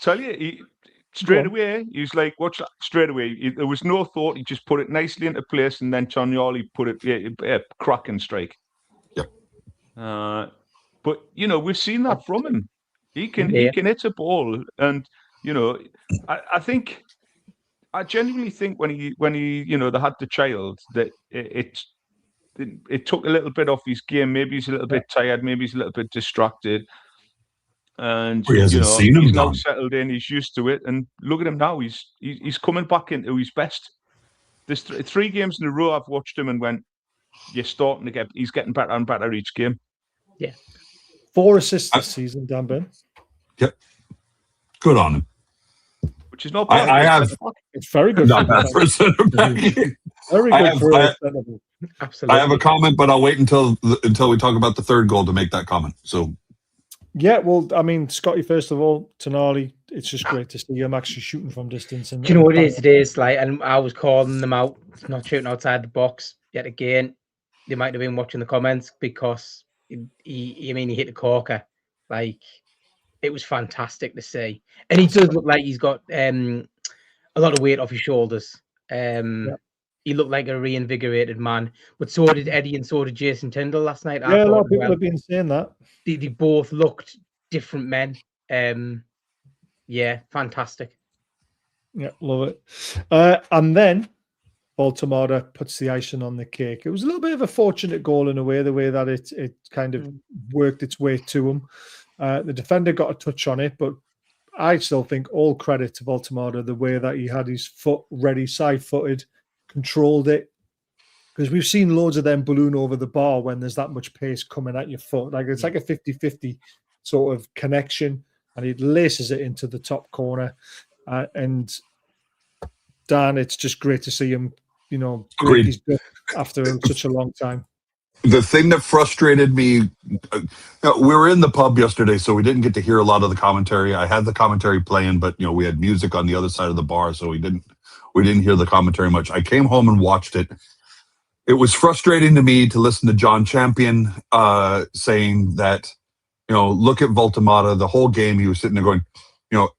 Tell you, straight away, he was like, watch that, straight away. There was no thought. He just put it nicely into place, and then Tonali put it, cracking strike. Yep. But, we've seen that from him. He can hit a ball. And, I think, I genuinely think when he they had the child, that it took a little bit off his game. Maybe he's a little bit tired. Maybe he's a little bit distracted. And he's now settled in. He's used to it, and look at him now. He's coming back into his best. There's 3 games in a row I've watched him and went, he's getting better and better each game. Yeah, 4 assists this season, Dan Burn. Yep, good on him. Which is not bad. It's very good. Not bad for a centre back. Very good for a centre back. Absolutely. I have a comment, but I'll wait until we talk about the third goal to make that comment. So. Yeah, well, Scotty, first of all, Tonali, it's just great to see him actually shooting from distance. And do you know what it is? It is like, and I was calling them out, not shooting outside the box. Yet again, they might have been watching the comments because he hit the corker. Like, it was fantastic to see. And he does look like he's got a lot of weight off his shoulders. He looked like a reinvigorated man. But so did Eddie and so did Jason Tyndall last night. Yeah, a lot of people have been saying that. They both looked different men. Fantastic. Yeah, love it. And then Woltemade puts the icing on the cake. It was a little bit of a fortunate goal in a way, the way that it kind of worked its way to him. The defender got a touch on it, but I still think all credit to Woltemade, the way that he had his foot ready, side-footed, controlled it. Because we've seen loads of them balloon over the bar when there's that much pace coming at your foot. Like it's like a 50-50 sort of connection, and he laces it into the top corner. And Dan, it's just great to see him, break his duck after such a long time. The thing that frustrated me, we were in the pub yesterday, so we didn't get to hear a lot of the commentary. I had the commentary playing, but we had music on the other side of the bar, so we didn't hear the commentary much. I came home and watched it. It was frustrating to me to listen to John Champion saying that, look at Woltemade. The whole game he was sitting there going,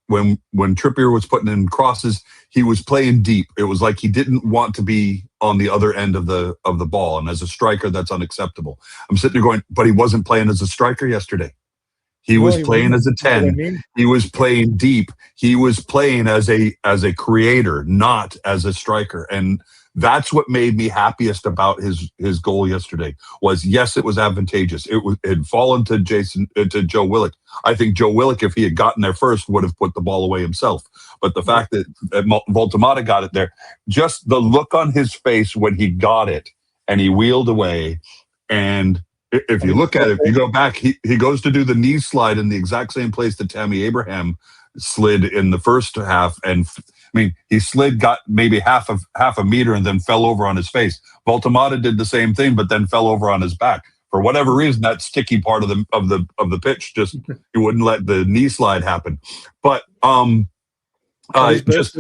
when Trippier was putting in crosses, he was playing deep. It was like he didn't want to be on the other end of the ball. And as a striker, that's unacceptable. I'm sitting there going, but he wasn't playing as a striker yesterday. He was playing as a 10. He was playing deep. He was playing as a creator, not as a striker. And that's what made me happiest about his goal yesterday. Was yes, it was advantageous. It had fallen to Joe Willock. I think Joe Willock, if he had gotten there first, would have put the ball away himself. But the fact that Woltemade got it there, just the look on his face when he got it and he wheeled away. And if you look at it, if you go back, he goes to do the knee slide in the exact same place that Tammy Abraham slid in the first half. And he slid, got maybe half a meter, and then fell over on his face. Woltemade did the same thing, but then fell over on his back. For whatever reason, that sticky part of the pitch just he wouldn't let the knee slide happen. But just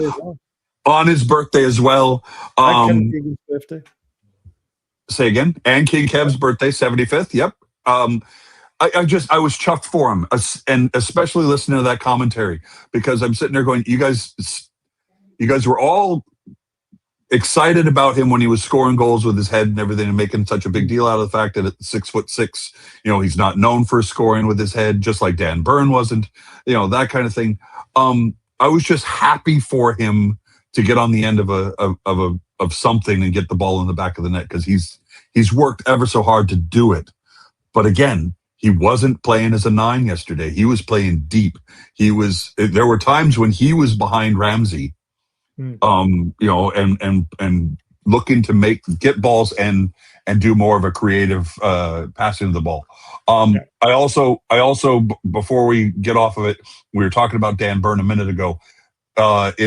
on his birthday as well. Say again. And King Kev's birthday, 75th. Yep. I was chuffed for him, and especially listening to that commentary, because I'm sitting there going, you guys were all excited about him when he was scoring goals with his head and everything, and making such a big deal out of the fact that at 6'6", he's not known for scoring with his head, just like Dan Burn wasn't, that kind of thing. I was just happy for him to get on the end of something and get the ball in the back of the net, because he's worked ever so hard to do it. But again, he wasn't playing as a 9 yesterday. He was playing deep. There were times when he was behind Ramsey, and looking to get balls and do more of a creative passing of the ball. I also before we get off of it, we were talking about Dan Burn a minute ago. Before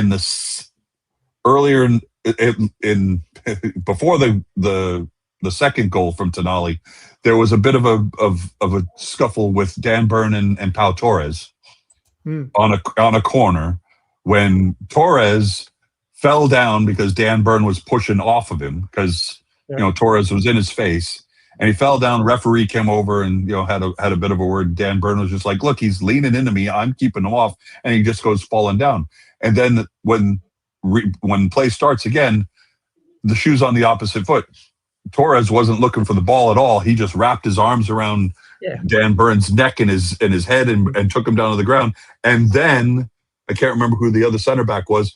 the second goal from Tonali, there was a bit of a scuffle with Dan Burn and Pau Torres on a corner when Torres fell down because Dan Burn was pushing off of him, because Torres was in his face, and he fell down. Referee came over and had a bit of a word. Dan Burn was just like, "Look, he's leaning into me. I'm keeping him off," and he just goes falling down. And then when play starts again, the shoe's on the opposite foot. Torres wasn't looking for the ball at all. He just wrapped his arms around Dan Burn's neck and his head and took him down to the ground. And then I can't remember who the other center back was.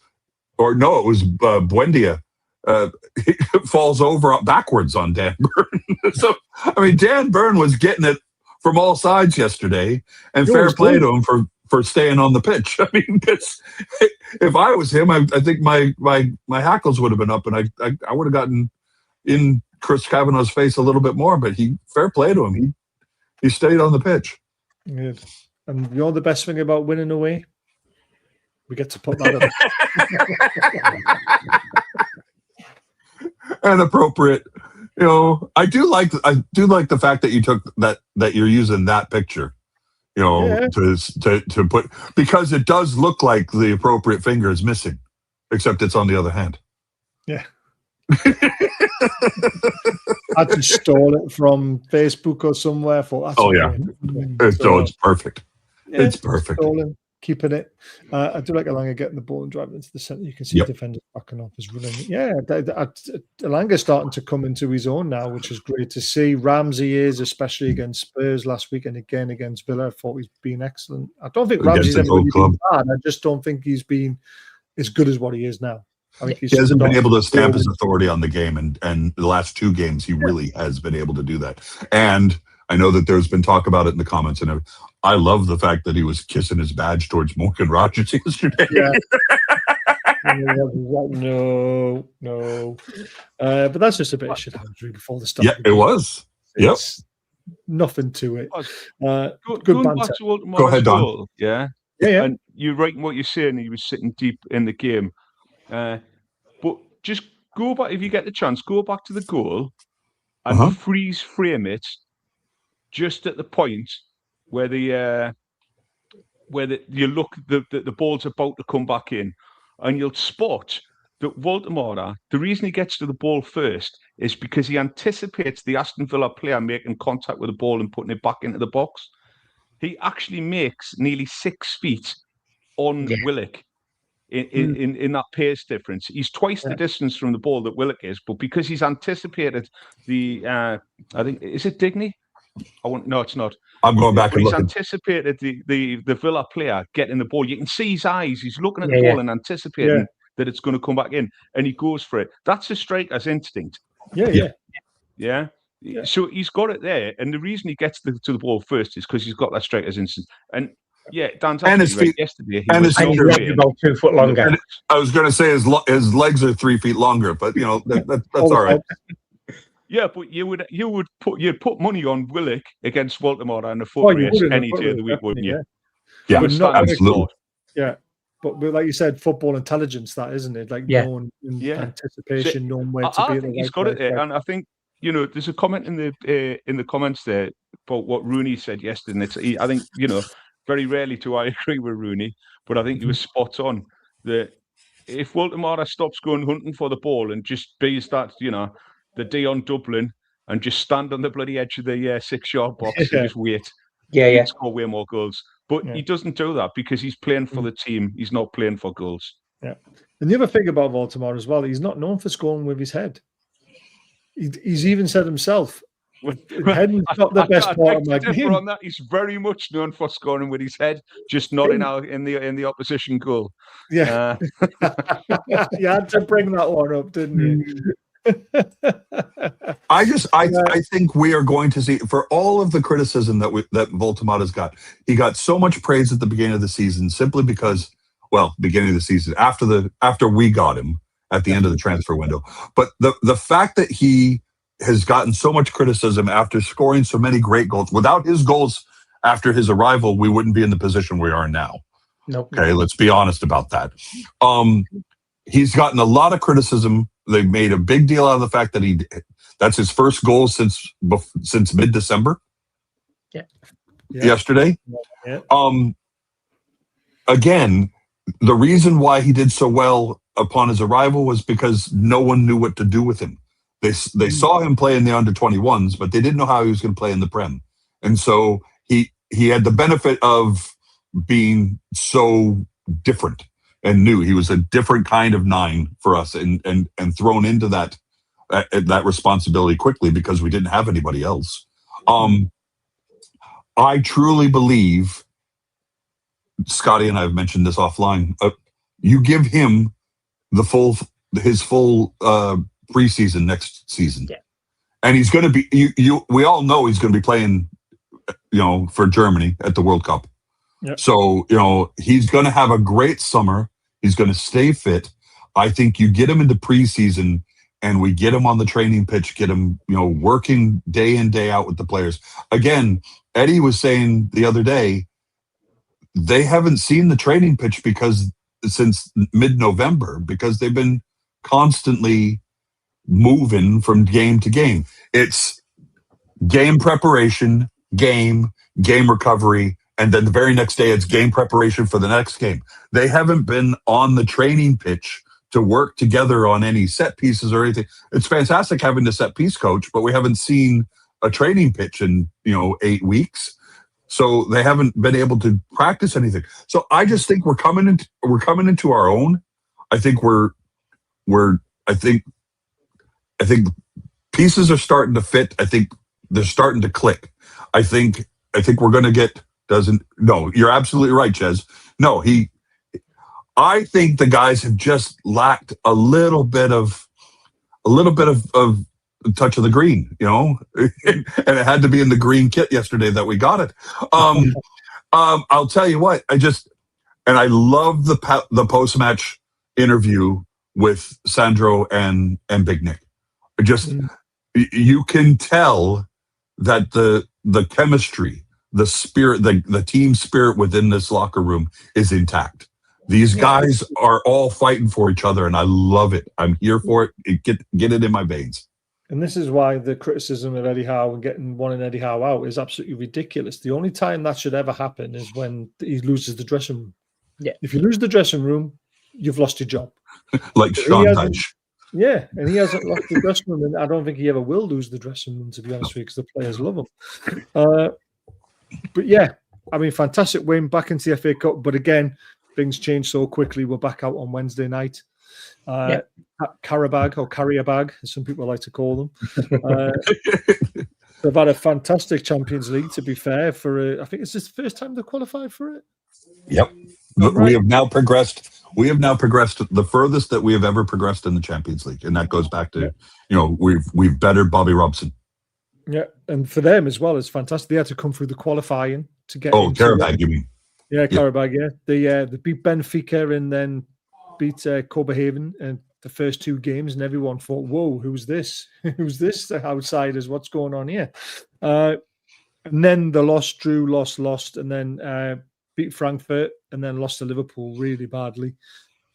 Or no, it was Buendia. He falls over backwards on Dan Burn. So, Dan Burn was getting it from all sides yesterday, and fair play to him for staying on the pitch. If I was him, I think my hackles would have been up, and I would have gotten in Chris Kavanagh's face a little bit more. But fair play to him. He stayed on the pitch. Good. And the best thing about winning away? We get to put that up. And appropriate. I do like the fact that you took that you're using that picture, to put, because it does look like the appropriate finger is missing, except it's on the other hand. Yeah. I just stole it from Facebook or somewhere. It's perfect. Yeah, it's perfect. Stolen. Keeping it. I do like Elanga getting the ball and driving into the centre. You can see defenders backing off as running. Yeah, Elanga's starting to come into his own now, which is great to see. Ramsey is, especially against Spurs last week and again against Villa. I thought he's been excellent. I don't think Ramsey's ever really been bad. I just don't think he's been as good as what he is now. I think he hasn't been able to stamp his authority on the game, and the last 2 games he really has been able to do that. And I know that there's been talk about it in the comments, and I love the fact that he was kissing his badge towards Morgan Rogers yesterday. Yeah. No. But that's just a bit of shit before the start. Yeah, it was. It's nothing to it. Good banter. Go ahead, Don. Yeah. And you're right in what you're saying. He was sitting deep in the game. But just go back, if you get the chance, go back to the goal and freeze frame it just at the point where the ball's about to come back in, and you'll spot that Woltemade, the reason he gets to the ball first is because he anticipates the Aston Villa player making contact with the ball and putting it back into the box. He actually makes nearly 6 feet on Willock in that pace difference. He's twice the distance from the ball that Willock is, but because he's anticipated the, I think, is it Digney? No, it's not. I'm going back and looking. He's anticipated the Villa player getting the ball. You can see his eyes. He's looking at the ball and anticipating that it's going to come back in, and he goes for it. That's a striker's instinct. Yeah. So he's got it there, and the reason he gets to the ball first is because he's got that striker's instinct. And Dan's actually right. Yesterday, he was about 2 foot longer. And I was going to say his legs are 3 feet longer, but that's all right. Yeah, but you'd put money on Willock against Woltemade in a foot race any day of the week, wouldn't you? Yeah, absolutely. Yeah, but like you said, football intelligence, that isn't it? Like knowing anticipation, knowing where to be. I think he's got it there, and I think there's a comment in the comments there about what Rooney said yesterday. I think very rarely do I agree with Rooney, but I think he was spot on. That if Woltemade stops going hunting for the ball and just bees that the Dion Dublin and just stand on the bloody edge of the 6-yard box and just wait, he'd score way more goals. But he doesn't do that because he's playing for the team. He's not playing for goals. Yeah. And the other thing about Woltemade as well, he's not known for scoring with his head. He's even said himself, heading's not the best part of my game. On that. He's very much known for scoring with his head, just not in the opposition goal. Yeah. You had to bring that one up, didn't you? I think we are going to see, for all of the criticism that Woltemade has got, he got so much praise at the beginning of the season simply because, beginning of the season, after we got him at the end of the transfer window. But the fact that he has gotten so much criticism after scoring so many great goals, without his goals after his arrival, we wouldn't be in the position we are now. Nope. Okay, let's be honest about that. He's gotten a lot of criticism. They made a big deal out of the fact that that's his first goal since mid-December. Yeah. Yesterday. Yeah. Again, the reason why he did so well upon his arrival was because no one knew what to do with him. They saw him play in the under-21s, but they didn't know how he was going to play in the Prem. And so he had the benefit of being so different and new. He was a different kind of 9 for us and thrown into that responsibility quickly because we didn't have anybody else. I truly believe, Scotty and I have mentioned this offline, you give him his full preseason next season. Yeah. And he's going to be, we all know he's going to be playing, for Germany at the World Cup. Yep. So, he's going to have a great summer. He's going to stay fit. I think you get him into preseason and we get him on the training pitch, get him, working day in, day out with the players. Again, Eddie was saying the other day, they haven't seen the training pitch since mid-November because they've been constantly moving from game to game. It's game preparation, game recovery, and then the very next day it's game preparation for the next game. They haven't been on the training pitch to work together on any set pieces or anything. It's fantastic having the set piece coach, but we haven't seen a training pitch in 8 weeks. So they haven't been able to practice anything. So I just think we're coming into our own. I think I think pieces are starting to fit. I think they're starting to click. I think we're going to get. No, you're absolutely right, Ches. No, I think the guys have just lacked a little bit of touch of the green, and it had to be in the green kit yesterday that we got it. I'll tell you what, I love the post-match interview with Sandro and Big Nick. You can tell that the chemistry, the spirit, the team spirit within this locker room is intact. These guys are all fighting for each other, and I love it. I'm here for it. Get it in my veins. And this is why the criticism of Eddie Howe and wanting Eddie Howe out is absolutely ridiculous. The only time that should ever happen is when he loses the dressing room. Yeah. If you lose the dressing room, you've lost your job. Like Sean Dyche. Yeah, and he hasn't lost the dressing room, and I don't think he ever will lose the dressing room, to be honest with you, because the players love him. But yeah, I mean, fantastic win back into the FA Cup. But again, things change so quickly. We're back out on Wednesday night. Carabag or Carrier Bag, as some people like to call them. They've had a fantastic Champions League, to be fair. I think it's the first time they qualified for it. Yep. Right. We have now progressed the furthest that we have ever progressed in the Champions League. And that goes back to, we've bettered Bobby Robson. Yeah. And for them as well, it's fantastic. They had to come through the qualifying to get. Oh, Carabag, you mean? Yeah, Carabag, yeah. They beat Benfica and then beat Copenhagen in the first 2 games, and everyone thought, whoa, who's this? Who's this? The outsiders, what's going on here? And then the drew, lost, and then beat Frankfurt, and then lost to Liverpool really badly.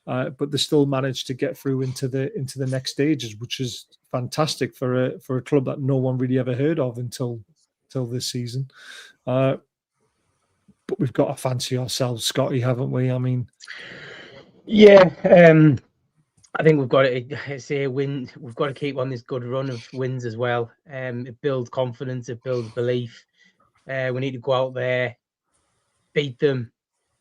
But they still managed to get through into the next stages, which is fantastic for a club that no one really ever heard of until this season. But we've got to fancy ourselves, Scotty, haven't we? I mean, yeah. I think we've got to win. We've got to keep on this good run of wins as well. It builds confidence. It builds belief. We need to go out there, beat them,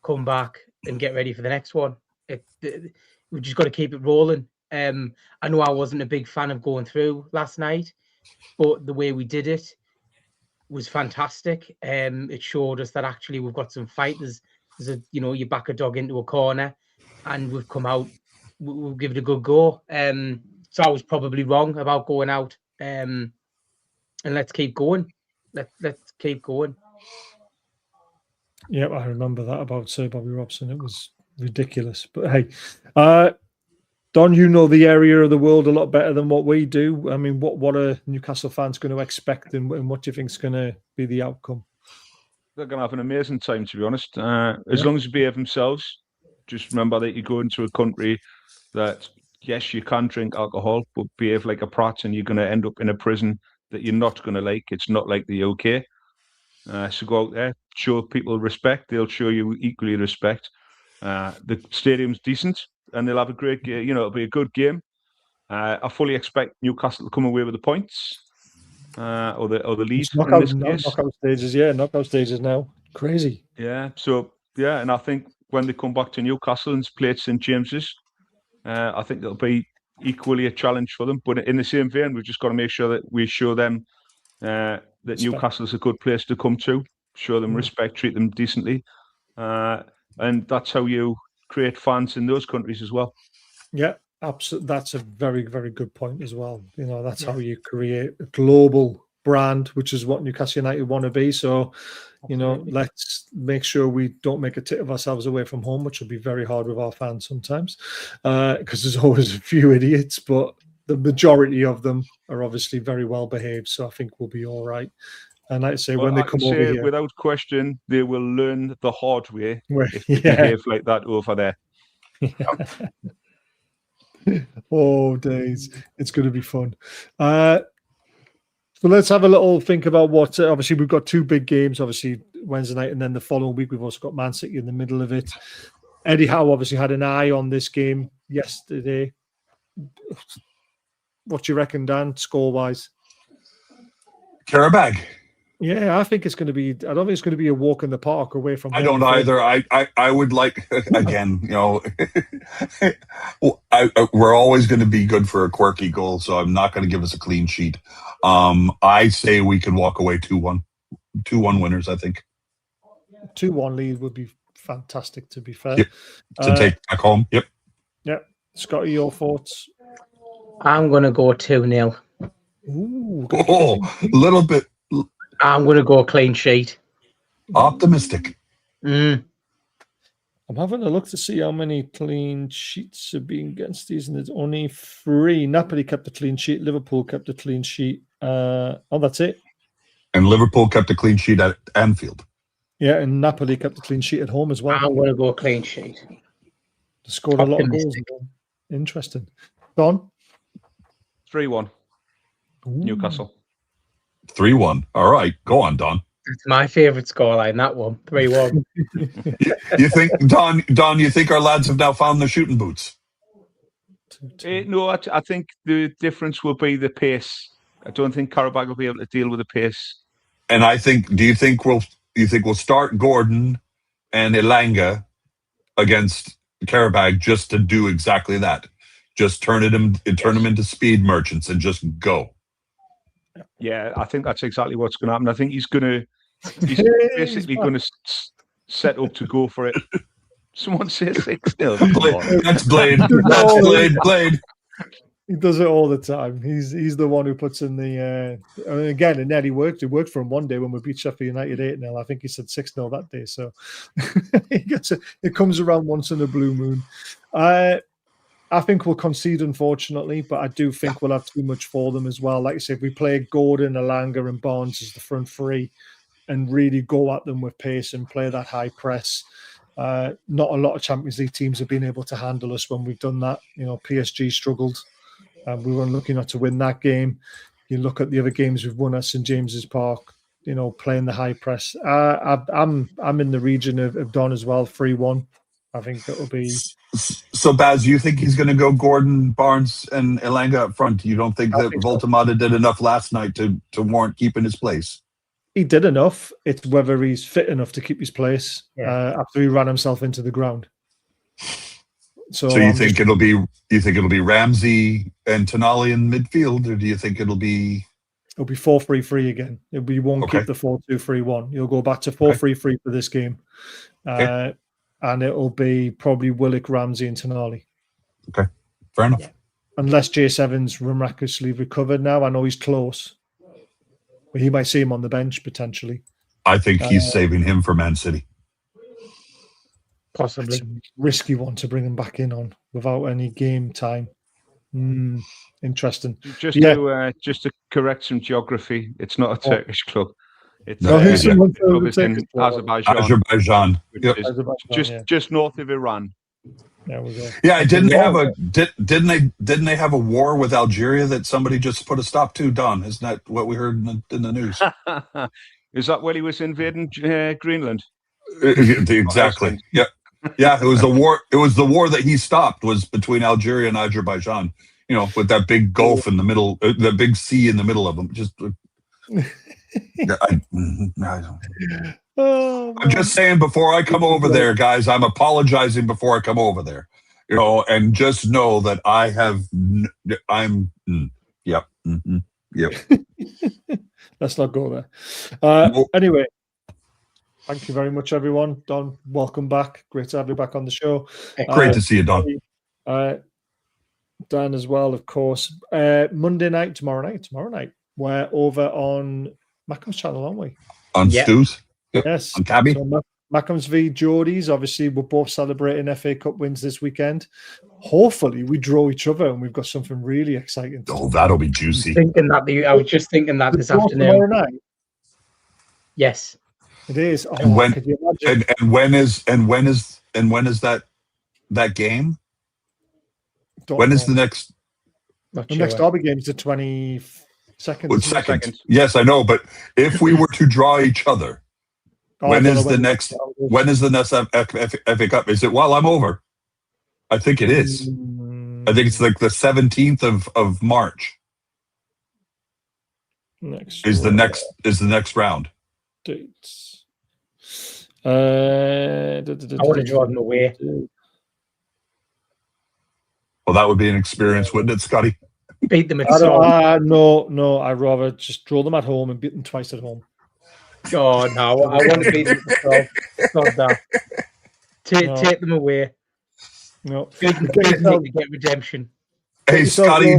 come back, and get ready for the next one. We just got to keep it rolling. I know I wasn't a big fan of going through last night, but the way we did it was fantastic. It showed us that actually we've got some fight. There's you back a dog into a corner, and we've come out. We'll give it a good go. So I was probably wrong about going out. And let's keep going. Let's keep going. Yeah, I remember that about Sir Bobby Robson. It was ridiculous. But hey, Don, you know the area of the world a lot better than what we do. I mean, what are Newcastle fans going to expect, and what do you think is going to be the outcome? They're going to have an amazing time, to be honest. As long as they behave themselves. Just remember that you go into a country that, yes, you can drink alcohol, but behave like a prat, and you're going to end up in a prison that you're not going to like. It's not like the UK. So go out there, show people respect. They'll show you equally respect. The stadium's decent, and they'll have a great game. It'll be a good game. I fully expect Newcastle to come away with the points or the lead. Knockout stages, knockout stages now. Crazy. Yeah. So and I think when they come back to Newcastle and play at St James's, I think it'll be equally a challenge for them. But in the same vein, we've just got to make sure that we show them that Newcastle is a good place to come to. Show them respect, treat them decently, and that's how you create fans in those countries as well. Yeah, absolutely. That's a very, very good point as well. That's how you create a global brand, which is what Newcastle United want to be. So, let's make sure we don't make a tit of ourselves away from home, which will be very hard with our fans sometimes, because there's always a few idiots, but the majority of them are obviously very well behaved. So I think we'll be all right. And like I say, when they come over here, without question, they will learn the hard way if they behave like that over there. Oh, days. It's going to be fun. So let's have a little think about what, obviously, we've got two big games, obviously, Wednesday night, and then the following week, we've also got Man City in the middle of it. Eddie Howe obviously had an eye on this game yesterday. What do you reckon, Dan, score-wise? Karabag. Yeah, I think it's going to be. I don't think it's going to be a walk in the park away from. I don't either. I would like again. We're always going to be good for a quirky goal, so I'm not going to give us a clean sheet. I say we can walk away 2-1. 2-1 winners. I think 2-1 lead would be fantastic. To be fair, yep. To take back home. Yep. Yeah, Scotty, your thoughts? I'm going to go 2-0. Ooh, a little bit. I'm going to go clean sheet. Optimistic. I'm having a look to see how many clean sheets have been against these, and there's only 3. Napoli kept a clean sheet. Liverpool kept a clean sheet. That's it. And Liverpool kept a clean sheet at Anfield. Yeah, and Napoli kept a clean sheet at home as well. I'm going to go clean sheet. They scored a lot of goals. Interesting. Don? 3-1. Newcastle. 3-1. All right. Go on, Don. It's my favourite scoreline, that one. 3-1. You think, Don, you think our lads have now found their shooting boots? No, I think the difference will be the pace. I don't think Karabag will be able to deal with the pace. And I think, do you think we'll start Gordon and Elanga against Karabag just to do exactly that? Just turn them into speed merchants and just go. Yeah, I think that's exactly what's going to happen. I think he's basically going to set up to go for it. Someone say 6-0. That's Blade. That's Blade. He does it all the time. He's the one who puts in the. Again, and Eddie worked. It worked for him one day when we beat Sheffield United 8-0. I think he said 6-0 that day. So he gets it. It comes around once in a blue moon. I think we'll concede, unfortunately, but I do think we'll have too much for them as well. Like I said, if we play Gordon, Elanga, and Barnes as the front three and really go at them with pace and play that high press, not a lot of Champions League teams have been able to handle us when we've done that. PSG struggled. We were lucky not to win that game. You look at the other games we've won at St James's Park, playing the high press. I'm in the region of Don as well, 3-1. I think it'll be. So, Baz, you think he's going to go Gordon, Barnes, and Elanga up front? You don't think that Woltemade did enough last night to warrant keeping his place? he did enough. It's whether he's fit enough to keep his place after he ran himself into the ground. So you think it'll be Ramsey and Tonali in midfield, or do you think it'll be 4-3-3 again? You won't keep the 4-2-3-1. You'll go back to 4-3-3 for this game, and it'll be probably Willock, Ramsey, and Tonali. Okay, fair enough. Yeah. Unless J7's miraculously recovered now. I know he's close, but he might see him on the bench potentially. I think he's saving him for Man City. Possibly. It's a risky one to bring him back in on without any game time. Interesting. Just to correct some geography, it's not a Turkish club. It's a club in Azerbaijan. Yep. Just north of Iran. There we go. Yeah, didn't they have a war with Algeria that somebody just put a stop to? Don, isn't that what we heard in the news? Is that when he was invading Greenland? Exactly. Yeah. Yeah, it was the war. It was the war that he stopped, was between Algeria and Azerbaijan. With that big gulf in the middle, the big sea in the middle of them. Just, I'm just saying, before I come over there, guys, I'm apologizing before I come over there. And just know that yep. Let's not go there. Anyway. Thank you very much, everyone. Don, welcome back. Great to have you back on the show. Great to see you, Don. Dan as well, of course. Monday night, tomorrow night. We're over on Mackham's channel, aren't we? On Stu's? Yes. On Cabby? So Mackham's v Geordies. Obviously, we're both celebrating FA Cup wins this weekend. Hopefully, we draw each other and we've got something really exciting. Oh, that'll be juicy. I was just thinking that this afternoon. Tomorrow night? Yes. It is. And when is that game? When is the next? Next derby game is the 22nd. Second. Yes, I know. But if we were to draw each other, when is the next FA Cup? Is it while I'm over? I think it is. I think it's like the 17th of March. Is the next round. Dates. I want to draw them away. Well, that would be an experience, wouldn't it, Scotty? Beat them at home. No. I'd rather just draw them at home and beat them twice at home. Oh, no. I want to beat them at home. Not that. Take them away. No. Beat them to get redemption. Hey, Scotty,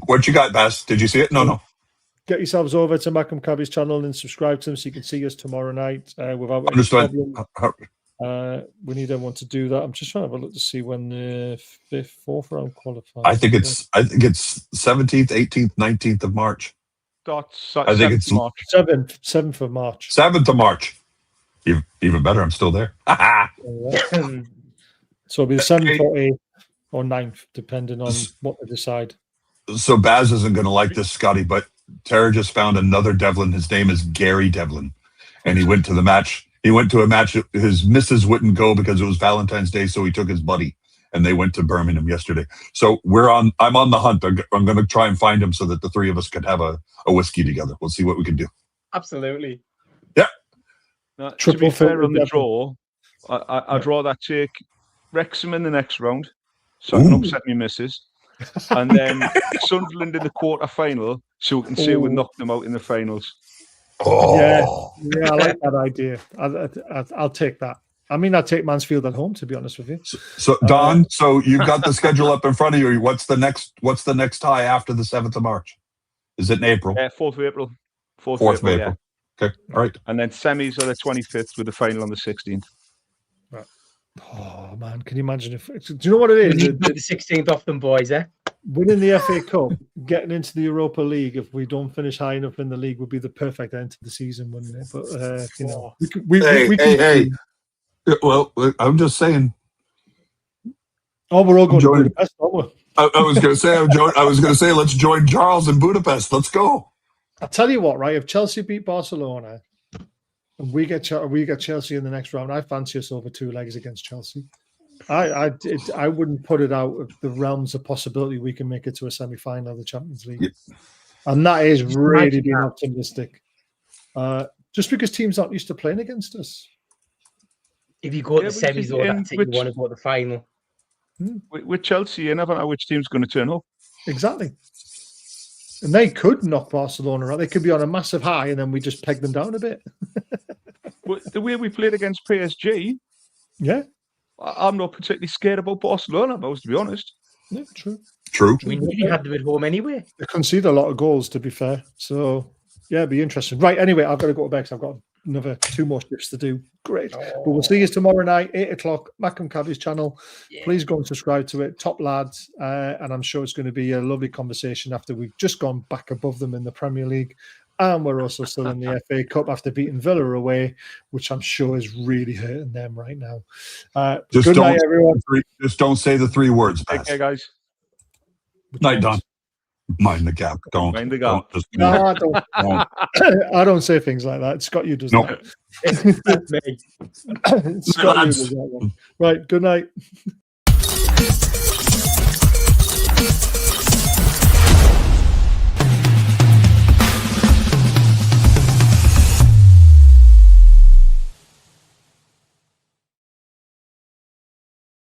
what you got, Bass? Did you see it? No. Get yourselves over to Mackham Cabby's channel and subscribe to him so you can see us tomorrow night without any problem. We need everyone to do that. I'm just trying to have a look to see when the fourth round qualifies. I think it's 17th, 18th, 19th of March. I think it's March. 7th of March. 7th of March. Even better. I'm still there. So it'll be the 7th or 8th or 9th, depending on what they decide. So Baz isn't going to like this, Scotty, but Tara just found another Devlin. His name is Gary Devlin. And he went to the match. He went to a match. His missus wouldn't go because it was Valentine's Day, so he took his buddy. And they went to Birmingham yesterday. So I'm on the hunt. I'm going to try and find him so that the three of us could have a whiskey together. We'll see what we can do. Absolutely. Yeah. Now, to be fair on the draw, I'd rather take Wrexham in the next round so I can upset me missus. And then Sunderland in the quarter-final so we can say we knocked them out in the finals. Oh. Yeah, I like that idea. I'll take that. I mean, I'll take Mansfield at home, to be honest with you. So Don, so you've got the schedule up in front of you. What's the next tie after the 7th of March? Is it in April? 4th of April. 4th of April. Yeah. Okay, all right. And then semis are the 25th with the final on the 16th. Right. Oh, man, can you imagine if... Do you know what it is? The 16th off them, boys, eh? Winning the FA Cup, getting into the Europa League, if we don't finish high enough in the league, would be the perfect end to the season, wouldn't it? But, Hey. Well, I'm just saying. Oh, we're all going to Budapest, aren't we? I was going to say, let's join Charles in Budapest. Let's go. I'll tell you what, right? If Chelsea beat Barcelona and we get Chelsea in the next round, I fancy us over 2 legs against Chelsea. I wouldn't put it out of the realms of possibility we can make it to a semi-final of the Champions League. Yeah. And that is really being optimistic. just because teams aren't used to playing against us. If you go to the semis, though, that's it. You want to go to the final. With Chelsea, you never know which team's going to turn up. Exactly. And they could knock Barcelona out. They could be on a massive high, and then we just peg them down a bit. But the way we played against PSG, yeah, I'm not particularly scared about Barcelona, to be honest. Yeah, true. We nearly had them at home anyway. They concede a lot of goals, to be fair. So, yeah, it'd be interesting. Right, anyway, I've got to go to bed because I've got another 2 more shifts to do. Great. But we'll see you tomorrow night, 8 o'clock, Mackham Caddy's channel. Yeah. Please go and subscribe to it. Top lads. And I'm sure it's going to be a lovely conversation after we've just gone back above them in the Premier League. And we're also still in the FA Cup after beating Villa away, which I'm sure is really hurting them right now. Good night, everyone. Just don't say the 3 words. Okay, guys. Night, Don. Mind the gap. Don't. Mind the gap. No, I don't. I don't say things like that. Scott, you does that. It's me. Scott, you does that one. Right. Good night.